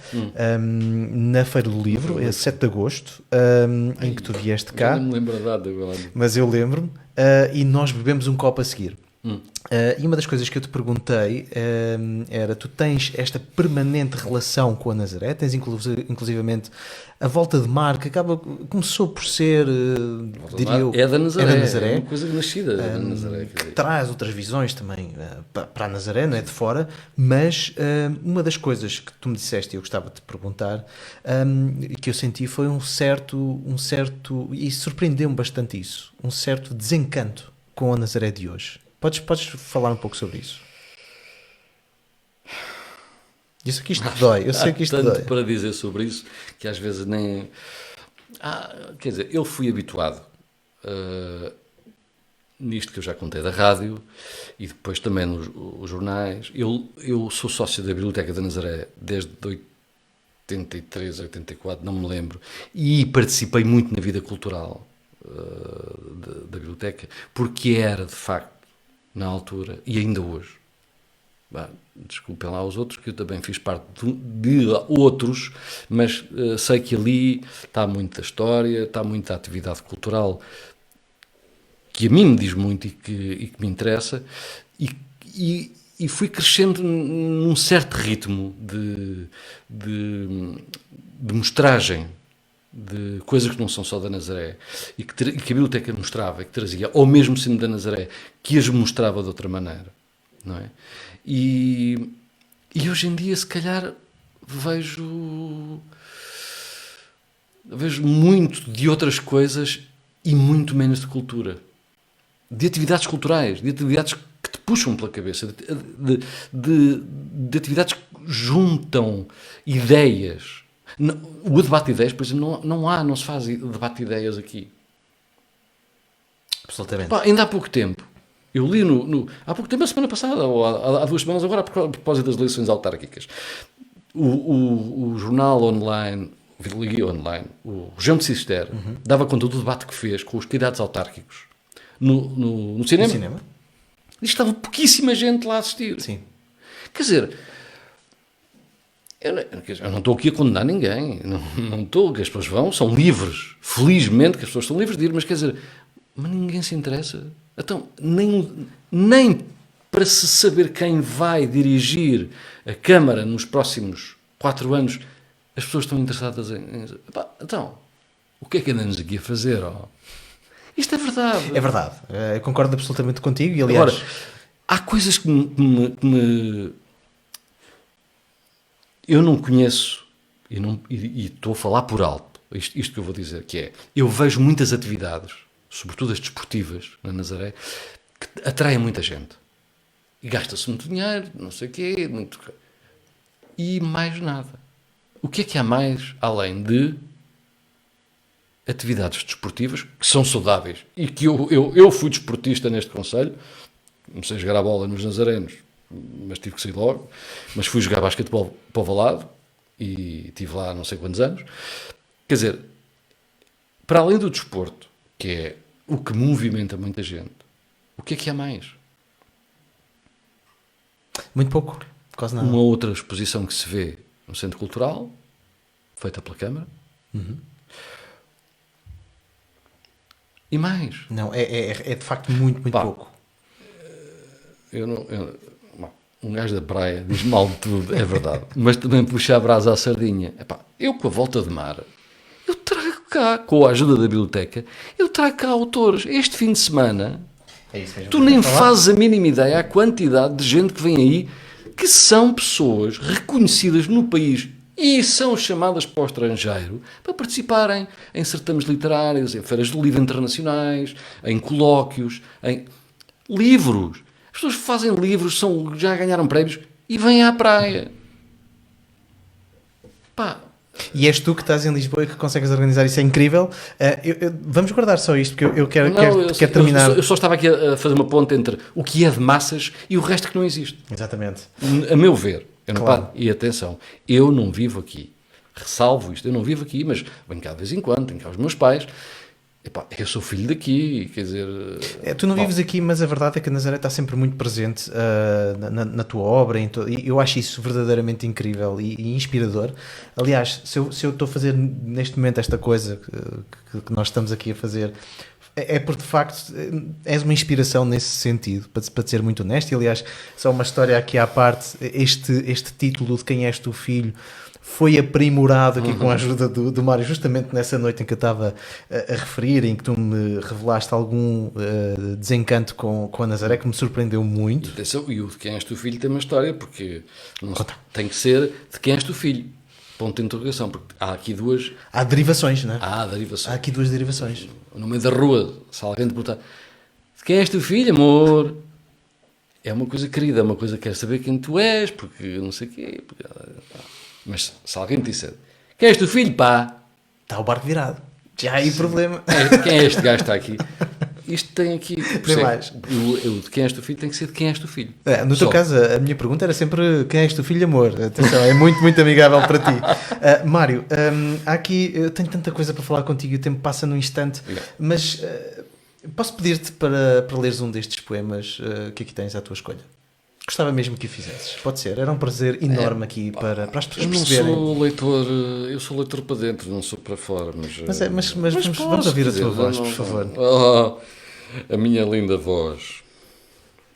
na Feira do Livro, 7 de agosto, em que tu vieste cá. Não me lembro a data agora. Mas eu lembro-me, e nós bebemos um copo a seguir. E uma das coisas que eu te perguntei era, tu tens esta permanente relação com a Nazaré, tens inclusivamente a volta de mar, que começou por ser, diria eu... É da Nazaré, é da Nazaré, uma coisa nascida da Nazaré. Que traz outras visões também para a Nazaré, não é de fora, mas uma das coisas que tu me disseste e eu gostava de te perguntar, que eu senti foi um certo, e surpreendeu-me bastante isso, um certo desencanto com a Nazaré de hoje. Podes falar um pouco sobre isso? Eu sei que isto te dói. Tanto para dizer sobre isso que às vezes nem... quer dizer, eu fui habituado nisto que eu já contei da rádio e depois também nos jornais. Eu sou sócio da Biblioteca da Nazaré desde 83, 84, não me lembro. E participei muito na vida cultural da biblioteca, porque era, de facto, na altura, e ainda hoje, desculpem lá os outros, que eu também fiz parte de outros, mas sei que ali está muita história, está muita atividade cultural que a mim me diz muito e que me interessa, e fui crescendo num certo ritmo de mostragem de coisas que não são só da Nazaré e que a biblioteca mostrava, que trazia, ou mesmo sendo da Nazaré, que as mostrava de outra maneira, não é? E hoje em dia, se calhar, vejo muito de outras coisas e muito menos de cultura, de atividades culturais, de atividades que te puxam pela cabeça, de atividades que juntam ideias. O debate de ideias, por exemplo, não se faz debate de ideias aqui. Absolutamente. Ainda há pouco tempo, eu li há pouco tempo, a semana passada, ou há 2 semanas agora, a propósito das eleições autárquicas, o jornal online, li online, o Região de Cister dava conta do debate que fez com os candidatos autárquicos no cinema. No cinema? E estava pouquíssima gente lá a assistir. Sim. Quer dizer, eu não estou aqui a condenar ninguém. Não estou, que as pessoas vão, são livres. Felizmente que as pessoas são livres de ir, mas quer dizer, mas ninguém se interessa. Então, nem para se saber quem vai dirigir a Câmara nos próximos 4 anos, as pessoas estão interessadas em então, o que é que andamos aqui a fazer? Isto é verdade. É verdade. Eu concordo absolutamente contigo. E, aliás, agora, há coisas que me eu não conheço e estou a falar por alto. Isto que eu vou dizer, que é, eu vejo muitas atividades, sobretudo as desportivas na Nazaré, que atraem muita gente. E gasta-se muito dinheiro, não sei o quê, e mais nada. O que é que há mais além de atividades desportivas que são saudáveis e que eu fui desportista neste concelho, comecei a jogar a bola nos Nazarenos, mas tive que sair logo, mas fui jogar basquetebol para o Valado e estive lá não sei quantos anos. Quer dizer, para além do desporto, que é o que movimenta muita gente, o que é que há mais? Muito pouco, quase nada. Uma outra exposição que se vê no Centro Cultural, feita pela Câmara. E mais. Não, é de facto muito pouco. Um gajo da praia diz mal de tudo, é verdade. Mas também puxa a brasa à sardinha. Eu com a volta de mar, eu trago cá, com a ajuda da biblioteca, eu trago cá autores. Este fim de semana, tu nem fazes a mínima ideia a quantidade de gente que vem aí que são pessoas reconhecidas no país e são chamadas para o estrangeiro para participarem em certames literários, em feiras do livro internacionais, em colóquios, em livros. As pessoas fazem livros, já ganharam prémios e vêm à praia. E és tu que estás em Lisboa e que consegues organizar isso, é incrível. Vamos guardar só isto, porque eu quero terminar. Eu só estava aqui a fazer uma ponte entre o que é de massas e o resto que não existe. Exatamente. A meu ver. Claro. E atenção, eu não vivo aqui. Ressalvo isto, eu não vivo aqui, mas venho cá de vez em quando, tenho cá os meus pais. Eu sou filho daqui, quer dizer... Tu não vives aqui, mas a verdade é que a Nazaré está sempre muito presente na tua obra, e eu acho isso verdadeiramente incrível e inspirador. Aliás, se eu estou a fazer neste momento esta coisa que nós estamos aqui a fazer, é porque de facto és uma inspiração nesse sentido, para te ser muito honesto. E aliás, só uma história aqui à parte, este título de Quem És Tu Filho foi aprimorado aqui com a ajuda do Mário, justamente nessa noite em que eu estava a referir, em que tu me revelaste algum desencanto com a Nazaré, que me surpreendeu muito. E o de Quem És Tu Filho tem uma história, porque tem que ser de quem és tu filho. Ponto de interrogação, porque há aqui duas... Há derivações, não é? Há derivações. Há aqui duas derivações. No meio da rua, se alguém te perguntar de quem és tu filho, amor? É uma coisa querida, é uma coisa que quer saber quem tu és, porque não sei o quê... Mas se alguém te disser, quem és tu filho, pá? Está o barco virado. Já há aí problema. Quem é este gajo que está aqui? Isto tem aqui... Tem mais. O de quem és tu filho tem que ser de quem és tu filho. No teu caso, a minha pergunta era sempre quem és tu filho, amor? Atenção, é muito, muito amigável para ti. Mário, há aqui... Eu tenho tanta coisa para falar contigo e o tempo passa num instante, mas posso pedir-te para leres um destes poemas que aqui tens à tua escolha? Gostava mesmo que o fizesses. Pode ser. Era um prazer enorme aqui para as pessoas perceberem. Eu sou leitor para dentro, não sou para fora. Mas vamos ouvir a tua voz, por favor. A minha linda voz.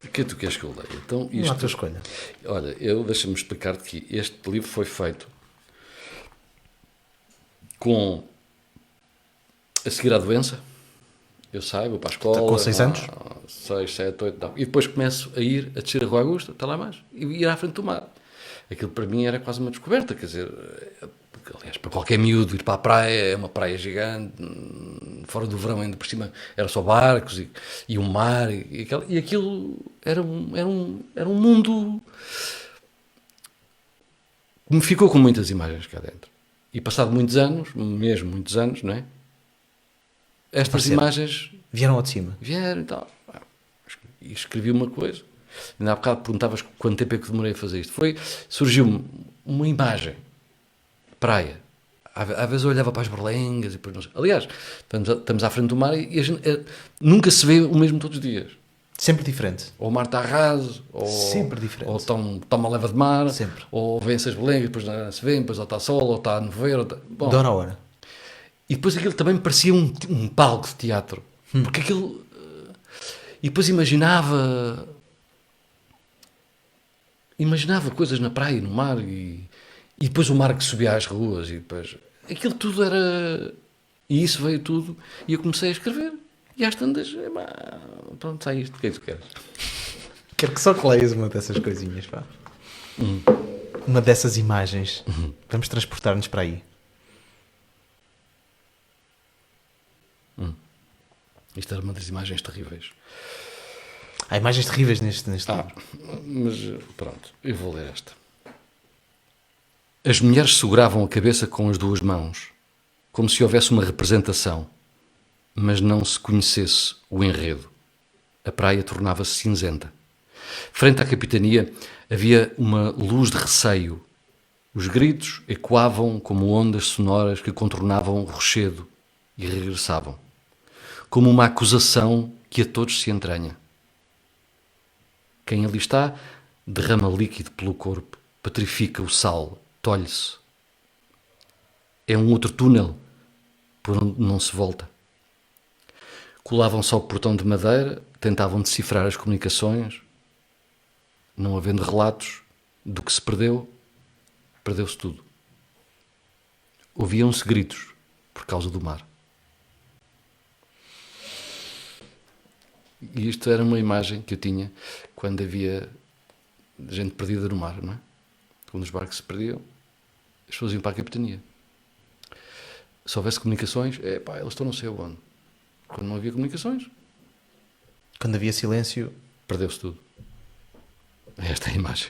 O que é que tu queres que eu leia? Então, Não há a tua escolha. Olha, deixa-me explicar-te que este livro foi feito a seguir à doença. Eu saio, vou para a escola. Com 6 anos? 6, 7, 8, não. E depois começo a descer a Rua Augusta, até lá mais, e ir à frente do mar. Aquilo para mim era quase uma descoberta, quer dizer, aliás, para qualquer miúdo ir para a praia, é uma praia gigante, fora do verão ainda por cima, era só barcos e o mar, e aquilo era um mundo que me ficou com muitas imagens cá dentro. E passado muitos anos, mesmo muitos anos, não é? Estas imagens vieram ao de cima. Vieram e tal. E escrevi uma coisa. Ainda há bocado perguntavas quanto tempo é que demorei a fazer isto. Surgiu-me uma imagem. Praia. Às vezes eu olhava para as berlengas e depois não sei. Aliás, estamos à frente do mar e a gente, nunca se vê o mesmo todos os dias. Sempre diferente. Ou o mar está raso, Sempre diferente. ou está uma leva de mar, Sempre. ou vêm-se as berlengas, depois não se vê, depois ou está sol, ou está a nevoeiro. Bom, De hora a hora. e depois aquilo também me parecia um palco de teatro. Porque aquilo... E depois imaginava coisas na praia, no mar, e depois o mar que subia às ruas, e depois... Aquilo tudo era... E isso veio tudo, e eu comecei a escrever. E às tantas, pronto, sai isto, o que é que tu queres? Quero que só coleias uma dessas coisinhas, pá. Uma dessas imagens. Vamos transportar-nos para aí. Isto era uma das imagens terríveis. Há imagens terríveis neste livro. Mas pronto, eu vou ler esta. As mulheres seguravam a cabeça com as duas mãos, como se houvesse uma representação, mas não se conhecesse o enredo. A praia tornava-se cinzenta. Frente à capitania havia uma luz de receio. Os gritos ecoavam como ondas sonoras que contornavam o rochedo e regressavam, como uma acusação que a todos se entranha. Quem ali está derrama líquido pelo corpo, petrifica o sal, tolhe-se. É um outro túnel por onde não se volta. Colavam-se ao portão de madeira, tentavam decifrar as comunicações. Não havendo relatos do que se perdeu, perdeu-se tudo. Ouviam-se gritos por causa do mar. E isto era uma imagem que eu tinha quando havia gente perdida no mar, não é? Quando os barcos se perdiam, as pessoas iam para a capitania. Se houvesse comunicações, eles estão não sei onde. Quando não havia comunicações, Quando havia silêncio. perdeu-se tudo. Esta é a imagem.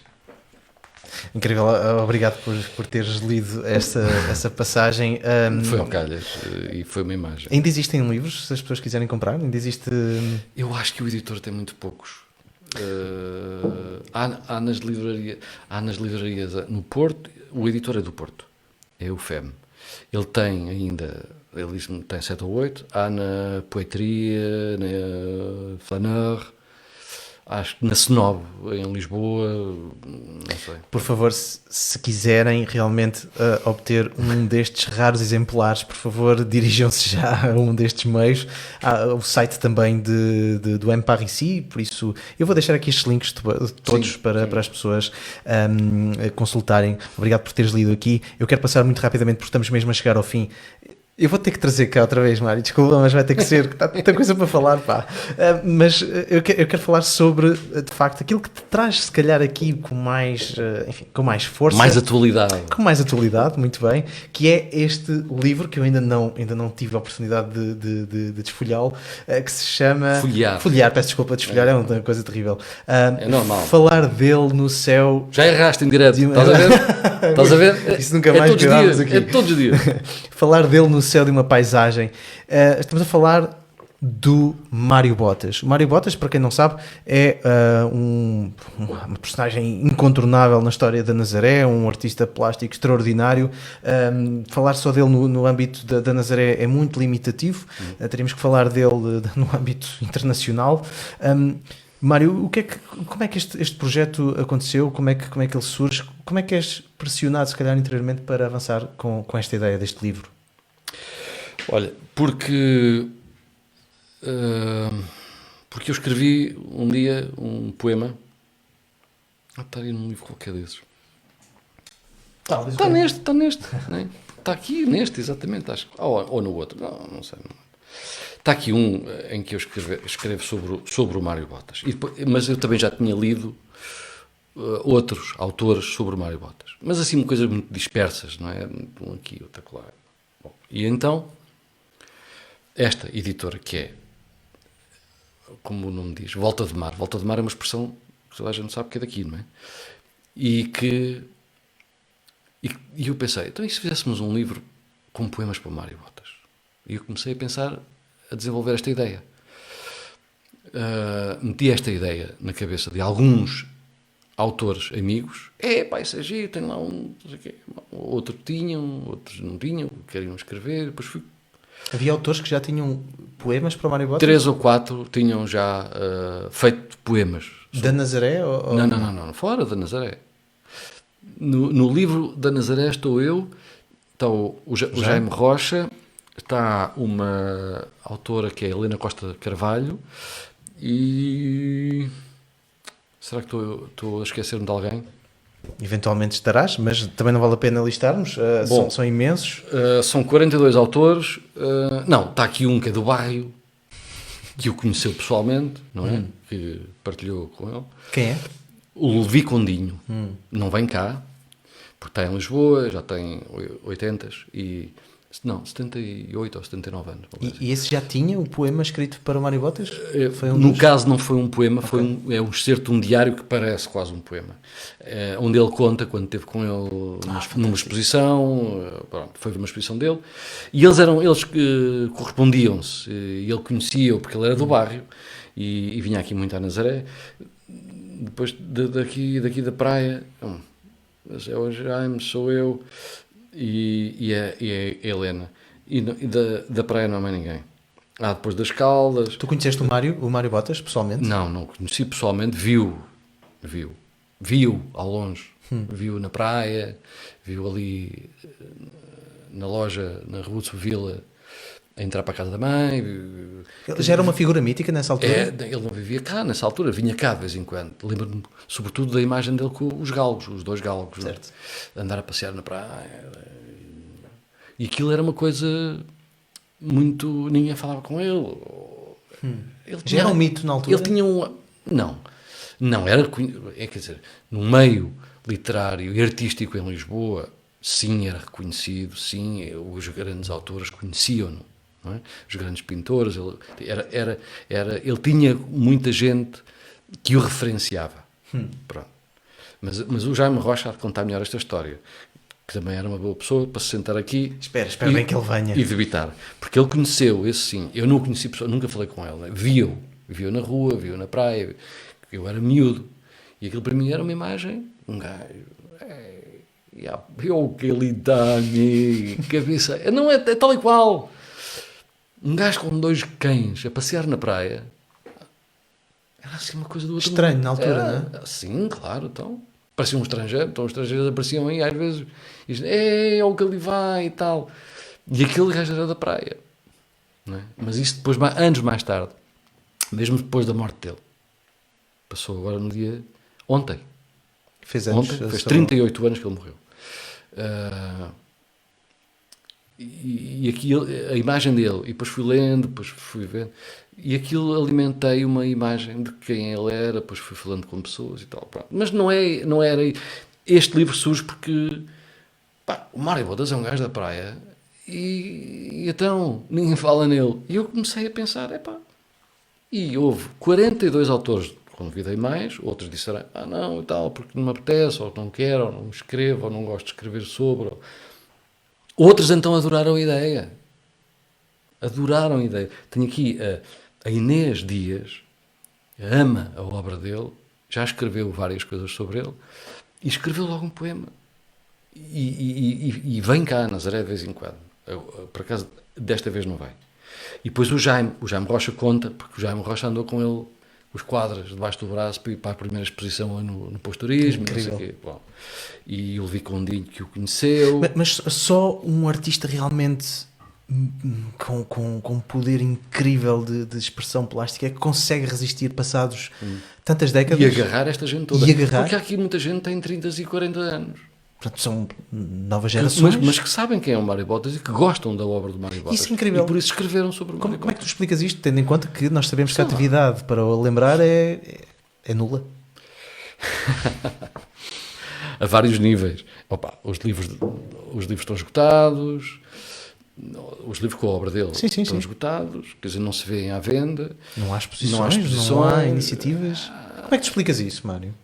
Incrível, obrigado por teres lido essa passagem. Foi ao calhas e foi uma imagem. Ainda existem livros, se as pessoas quiserem comprar? Ainda existe... Eu acho que o editor tem muito poucos. Há nas livrarias no Porto, o editor é do Porto, é o FEM. Ele tem ainda, ele diz-me que tem 7 ou 8, há na Poetria, na Flaneur, acho que na Snob, em Lisboa, não sei. Por favor, se quiserem realmente obter um destes raros exemplares, por favor, dirijam-se já a um destes meios. Há o site também do M. Parisis, por isso eu vou deixar aqui estes links todos para as pessoas consultarem. Obrigado por teres lido aqui. Eu quero passar muito rapidamente, porque estamos mesmo a chegar ao fim. Eu vou ter que trazer cá outra vez, Mário, desculpa, mas vai ter que ser, há tanta coisa para falar, pá. Mas eu quero falar sobre, de facto, aquilo que te traz, se calhar, aqui com mais, com mais força. Mais atualidade. Com mais atualidade, muito bem, que é este livro, que eu ainda não tive a oportunidade de desfolhá-lo, que se chama... Folhear, peço desculpa, desfolhar é uma coisa terrível. É normal. Falar dele no céu... Já erraste em direto, estás a ver? Estás a ver? Isso nunca mais cuidámos aqui. É todos os dias. Falar dele no céu de uma paisagem. Estamos a falar do Mário Botas. O Mário Botas, para quem não sabe, é uma personagem incontornável na história da Nazaré, um artista plástico extraordinário. Falar só dele no âmbito da Nazaré é muito limitativo. Teríamos que falar dele no âmbito internacional. Mário, como é que este projeto aconteceu? Como é que ele surge? Como é que és pressionado, se calhar, interiormente para avançar com esta ideia deste livro? Olha, porque eu escrevi um dia um poema. Está aí num livro qualquer desses. Está neste. Né? Está aqui neste, exatamente. Acho, ou no outro. Não sei. Está aqui um em que eu escrevo sobre o Mário Botas. Mas eu também já tinha lido outros autores sobre o Mário Botas. Mas assim, coisas muito dispersas, não é? Um aqui, outro lá. Bom, e então, esta editora que é, como o nome diz, Volta de Mar. Volta de Mar é uma expressão que toda a gente sabe que é daqui, não é? E eu pensei, então e se fizéssemos um livro com poemas para o Mário Botas? E eu comecei a pensar, a desenvolver esta ideia. Meti esta ideia na cabeça de alguns autores amigos, pá, isso é giro, tem lá um, não sei o quê. Outros tinham, outros não tinham, queriam escrever, depois fui. Havia autores que já tinham poemas para o Mário Botas? 3 ou 4 tinham já feito poemas. Da Nazaré? Não, fora da Nazaré. No livro da Nazaré estou eu, está o Jaime Rocha, está uma autora que é a Helena Costa Carvalho e... Será que estou a esquecer-me de alguém? Eventualmente estarás, mas também não vale a pena listarmos. São imensos. São 42 autores. Não, está aqui um que é do bairro, que o conheceu pessoalmente, não é? Que partilhou com ele. Quem é? O Levi Condinho. Não vem cá, porque está em Lisboa, já tem 80 e... Não, 78 ou 79 anos. E esse já tinha o poema escrito para o Mário Botas? No caso não foi um poema, é um excerto de um diário que parece quase um poema. Onde ele conta quando esteve com ele numa exposição, pronto, foi uma exposição dele, e eles correspondiam-se, e ele conhecia-o porque ele era do bairro, e vinha aqui muito à Nazaré. Depois daqui da praia, mas é o Jaime, sou eu... E a Helena. E da praia não há mais ninguém. Depois das Caldas. Tu conheceste o Mário Botas, pessoalmente? Não conheci pessoalmente. Viu ao longe. Viu na praia, viu ali na loja, na Rua de Sevilla, a entrar para a casa da mãe. Ele já era uma figura mítica nessa altura? Ele não vivia cá nessa altura, vinha cá de vez em quando. Lembro-me sobretudo da imagem dele com os galgos, os 2 galgos, certo. Andar a passear na praia. E aquilo era uma coisa muito... Ninguém falava com ele. Já era um mito na altura? Ele tinha um... Não, era... Quer dizer, no meio literário e artístico em Lisboa, sim, era reconhecido, sim, os grandes autores conheciam-no. Não é? Os grandes pintores, ele tinha muita gente que o referenciava. Pronto. Mas o Jaime Rocha há de contar melhor esta história, que também era uma boa pessoa para se sentar aqui. Espera bem que ele venha. E debitar. Porque ele conheceu, esse sim, eu não o conheci, nunca falei com ele, né? Viu na rua, viu na praia, eu era miúdo, e aquilo para mim era uma imagem, um gajo... o que ele dá, cabeça, não é tal e qual, um gajo com 2 cães a passear na praia, era assim uma coisa do outro estranho mundo. Na altura, não é? Sim, claro, então parecia um estrangeiro, então os estrangeiros apareciam aí às vezes e diziam, o que ali vai e tal, e aquele gajo era da praia, não é? Mas isso depois, anos mais tarde, mesmo depois da morte dele, passou agora no dia ontem fez 38 anos que ele morreu. E aquilo, a imagem dele, e depois fui lendo, depois fui vendo, e aquilo alimentei uma imagem de quem ele era, depois fui falando com pessoas e tal. Pronto. Mas não era. Este livro surge porque o Mário Botas é um gajo da praia e então ninguém fala nele. E eu comecei a pensar, e houve 42 autores. Convidei mais, outros disseram, não e tal, porque não me apetece, ou não quero, ou não escrevo, ou não gosto de escrever sobre. Outros então adoraram a ideia. Tenho aqui a Inês Dias, ama a obra dele, já escreveu várias coisas sobre ele, e escreveu logo um poema. E vem cá a Nazaré de vez em quando. Por acaso, desta vez não vai. E depois o Jaime Rocha conta, porque o Jaime Rocha andou com ele os quadros debaixo do braço para a primeira exposição no Posturismo. Incrível. Não sei o quê. Bom, e o Levi Condinho que o conheceu. Mas só um artista realmente com um poder incrível de expressão plástica é que consegue resistir passados tantas décadas. E agarrar esta gente toda. Agarrar. Porque há aqui muita gente que tem 30 e 40 anos. Portanto, são novas gerações. Mas que sabem quem é o Mário Botas e que gostam da obra do Mário Botas. Isso é incrível. E por isso escreveram sobre o Mário Botas. Como é que tu explicas isto, tendo em conta que nós sabemos que a atividade para o lembrar é nula? A vários níveis. Os livros estão esgotados, os livros com a obra dele estão esgotados, quer dizer, não se vêem à venda. Não há exposições, não há iniciativas. Como é que tu explicas isso, Mário?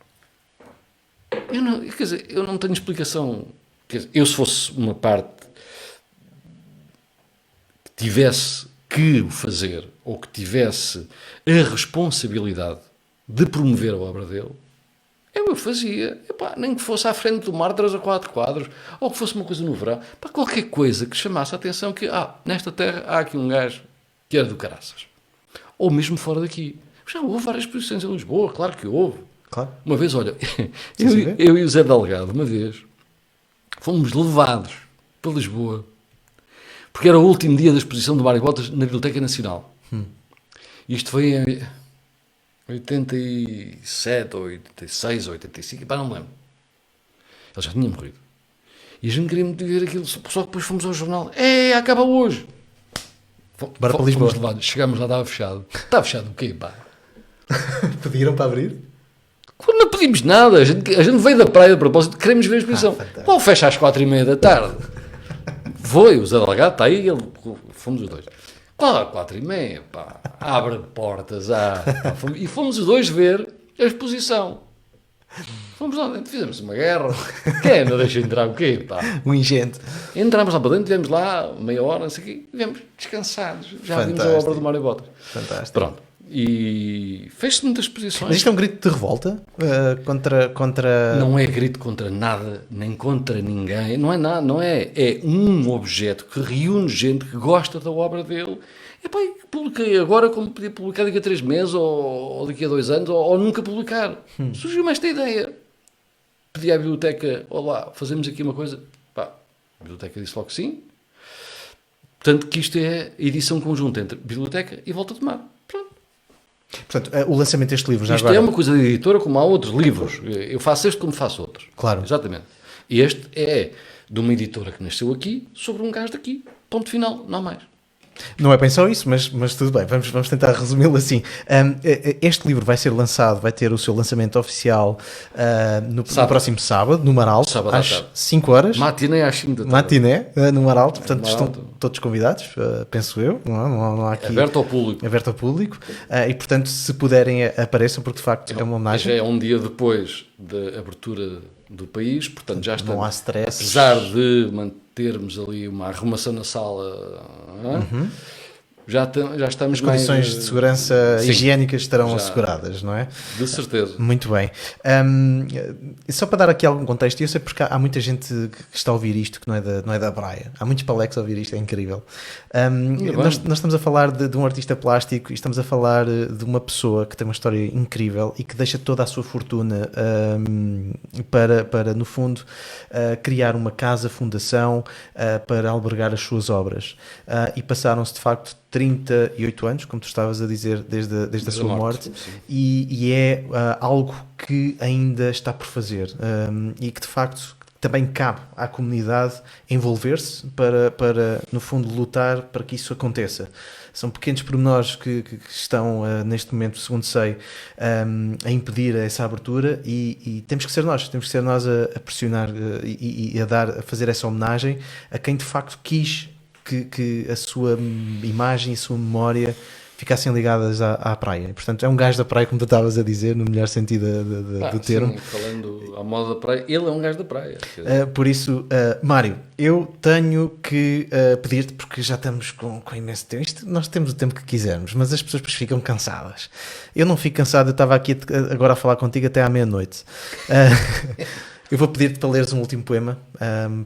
Eu não tenho explicação. Quer dizer, eu se fosse uma parte que tivesse que o fazer, ou que tivesse a responsabilidade de promover a obra dele, Eu fazia, epá, nem que fosse à frente do mar 3 ou 4 quadros, ou que fosse uma coisa no verão, pá, qualquer coisa que chamasse a atenção que, nesta terra há aqui um gajo que era do caraças. Ou mesmo fora daqui. Já houve várias exposições em Lisboa, claro que houve. Claro. Uma vez, olha, eu e o Zé Delgado, uma vez, fomos levados para Lisboa, porque era o último dia da exposição do Mário Botas na Biblioteca Nacional. Isto foi em 87, ou 86, ou 85, pá, não me lembro. Ele já tinha morrido. E a gente queria muito ver aquilo, só que depois fomos ao jornal. Acaba hoje. Bora para Lisboa. Fomos levados. Chegámos lá, estava fechado. Está fechado o quê, pá? Pediram para abrir? Quando não pedimos nada, a gente veio da praia de propósito, queremos ver a exposição. Qual fecha às 4h30 da tarde? Foi, o Zé Delgado está aí, fomos os dois. Qual 4h30, pá? Abre portas, pá, e fomos os dois ver a exposição. Fomos lá dentro, fizemos uma guerra. Quem não deixa entrar o quê, pá? Um ingente. Entramos lá para dentro, tivemos lá meia hora, não sei o quê, e viemos descansados. Já vimos a obra do Mário Botas. Fantástico. Pronto. E fez-se muitas exposições. Mas isto é um grito de revolta contra... Não é grito contra nada, nem contra ninguém. Não é nada, não é. É um objeto que reúne gente que gosta da obra dele. E pá, publiquei agora como podia publicar daqui a 3 meses, ou daqui a 2 anos, ou nunca publicar. Surgiu-me esta ideia. Pedi à biblioteca, olá, fazemos aqui uma coisa. Pá, a biblioteca disse logo que sim. Portanto, que isto é edição conjunta entre biblioteca e Volta de Mar. Pronto. Portanto, o lançamento deste livro já Isto agora... é uma coisa de editora como há outros livros. Eu faço este como faço outros. Claro. Exatamente. E este é de uma editora que nasceu aqui, sobre um gajo daqui. Ponto final, não mais. Não é bem só isso, mas tudo bem, vamos tentar resumi-lo assim. Este livro vai ser lançado, vai ter o seu lançamento oficial no próximo sábado, no Maralto, Sábado às 5 horas. Matiné às 5 da tarde. Matiné, no Maralto, portanto Maralto. estão todos convidados, penso eu, não há aqui... Aberto ao público. Aberto ao público, e portanto se puderem apareçam, porque de facto é uma homenagem. Já é um dia depois da abertura do país, portanto já estamos, não há stress. apesar de mantermos ali uma arrumação na sala, já estamos As condições mais, de segurança sim, higiênicas estarão já, asseguradas, não é? de certeza. Muito bem. Só para dar aqui algum contexto, eu sei porque há muita gente que está a ouvir isto que não é da praia. Há muitos palecos a ouvir isto, é incrível. Nós estamos a falar de um artista plástico e estamos a falar de uma pessoa que tem uma história incrível e que deixa toda a sua fortuna para no fundo, criar uma casa, fundação, para albergar as suas obras. E passaram-se, de facto, 38 anos, como tu estavas a dizer, desde a sua morte, e é algo que ainda está por fazer, e que de facto também cabe à comunidade envolver-se para no fundo lutar para que isso aconteça. São pequenos pormenores que estão neste momento, segundo sei, a impedir essa abertura, e temos que ser nós a pressionar e a fazer essa homenagem a quem de facto quis que a sua imagem e a sua memória ficassem ligadas à praia. Portanto, é um gajo da praia, como tu estavas a dizer, no melhor sentido do termo. Sim, falando à moda da praia, ele é um gajo da praia. Por isso, Mário, eu tenho que pedir-te, porque já estamos com imenso tempo. Nós temos o tempo que quisermos, mas as pessoas depois ficam cansadas. Eu não fico cansado, eu estava aqui agora a falar contigo até à meia-noite. Eu vou pedir-te para leres um último poema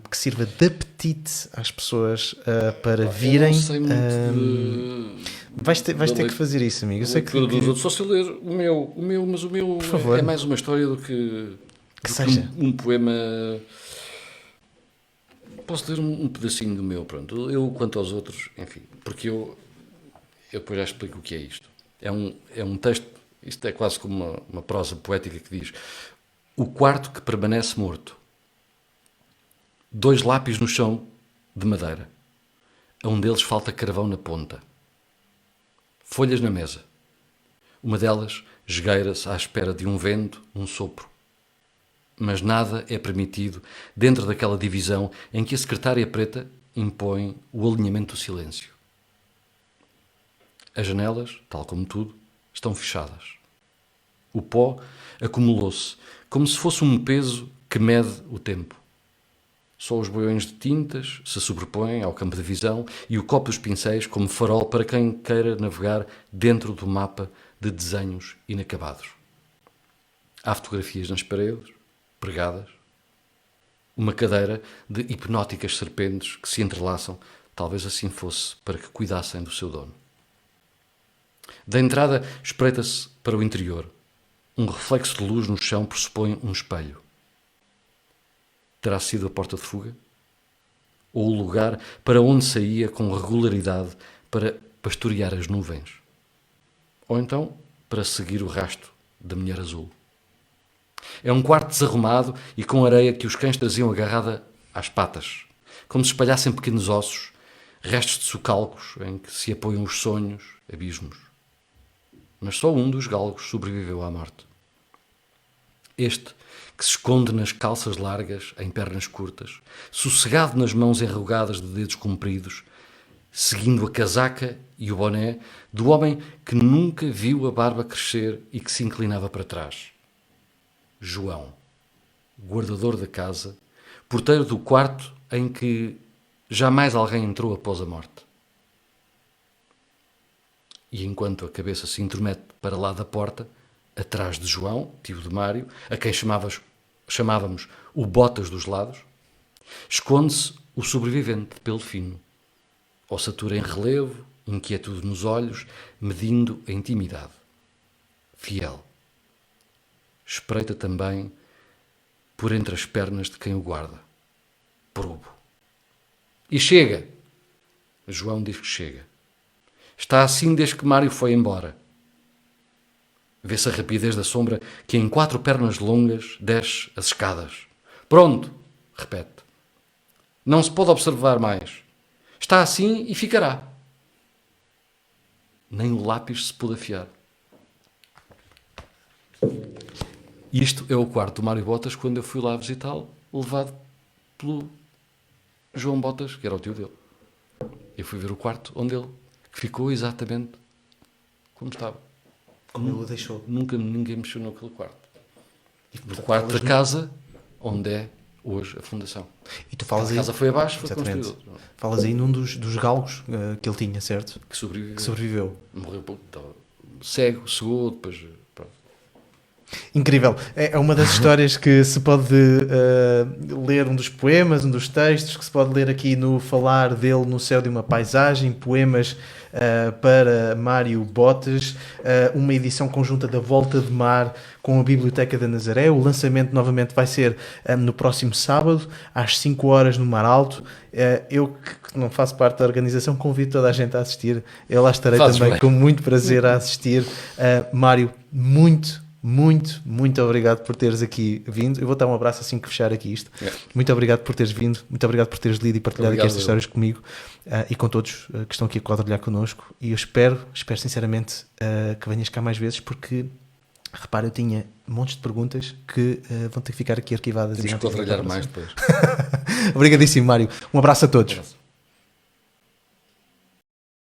que sirva de apetite às pessoas para virem. Eu não sei muito Vais ter que fazer isso, amigo. Eu sei que dos outros, só se eu ler o meu, mas o meu é mais uma história do que seja um poema. Posso ler um pedacinho do meu, pronto. Eu, quanto aos outros, enfim, porque eu depois já explico o que é isto. É um texto, isto é quase como uma prosa poética que diz: o quarto que permanece morto. 2 lápis no chão de madeira. A um deles falta carvão na ponta. Folhas na mesa. Uma delas esgueira-se à espera de um vento, um sopro. Mas nada é permitido dentro daquela divisão em que a secretária preta impõe o alinhamento do silêncio. As janelas, tal como tudo, estão fechadas. O pó acumulou-se, como se fosse um peso que mede o tempo. Só os boiões de tintas se sobrepõem ao campo de visão e o copo dos pincéis como farol para quem queira navegar dentro do mapa de desenhos inacabados. Há fotografias nas paredes, pregadas. Uma cadeira de hipnóticas serpentes que se entrelaçam, talvez assim fosse para que cuidassem do seu dono. Da entrada, espreita-se para o interior. Um reflexo de luz no chão pressupõe um espelho. Terá sido a porta de fuga? Ou o lugar para onde saía com regularidade para pastorear as nuvens? Ou então para seguir o rastro da mulher azul? É um quarto desarrumado e com areia que os cães traziam agarrada às patas, como se espalhassem pequenos ossos, restos de socalcos em que se apoiam os sonhos, abismos. Mas só um dos galgos sobreviveu à morte. Este, que se esconde nas calças largas, em pernas curtas, sossegado nas mãos enrugadas de dedos compridos, seguindo a casaca e o boné do homem que nunca viu a barba crescer e que se inclinava para trás. João, guardador da casa, porteiro do quarto em que jamais alguém entrou após a morte. E enquanto a cabeça se intromete para lá da porta, atrás de João, tio de Mário, a quem chamávamos o Botas dos Lados, esconde-se o sobrevivente de pelo fino, ossatura em relevo, inquietude nos olhos, medindo a intimidade. Fiel. Espreita também por entre as pernas de quem o guarda. Probo. E chega! João diz que chega. Está assim desde que Mário foi embora. Vê-se a rapidez da sombra que em 4 pernas longas desce as escadas. Pronto, repete. Não se pode observar mais. Está assim e ficará. Nem o lápis se pôde afiar. Isto é o quarto do Mário Botas quando eu fui lá visitá-lo, levado pelo João Botas, que era o tio dele. Eu fui ver o quarto onde ele ficou exatamente como estava. Como ele o deixou. Nunca ninguém mexeu naquele quarto. No quarto da casa onde é hoje a fundação. E tu falas a casa foi abaixo, foi exatamente. construído. Falas aí num dos galgos que ele tinha, certo? Que sobreviveu. Que sobreviveu. Morreu pouco. Cego, cegou, depois... Pronto. Incrível. É uma das histórias que se pode ler, um dos poemas, um dos textos, que se pode ler aqui no Falar dele no Céu de uma Paisagem, poemas para Mário Botas, uma edição conjunta da Volta de Mar com a Biblioteca da Nazaré. O lançamento novamente vai ser no próximo sábado, às 5 horas no Mar Alto. Eu, que não faço parte da organização, convido toda a gente a assistir. Eu lá estarei também com muito prazer a assistir. Mário, muito obrigado por teres aqui vindo. Eu vou dar um abraço assim que fechar aqui isto. Muito obrigado por teres vindo, muito obrigado por teres lido e partilhado aqui estas histórias comigo e com todos que estão aqui a quadrilhar connosco. E eu espero sinceramente que venhas cá mais vezes, porque repara, eu tinha montes de perguntas que vão ter que ficar aqui arquivadas. Temos que quadrilhar mais depois. Obrigadíssimo, Mário. Um abraço a todos.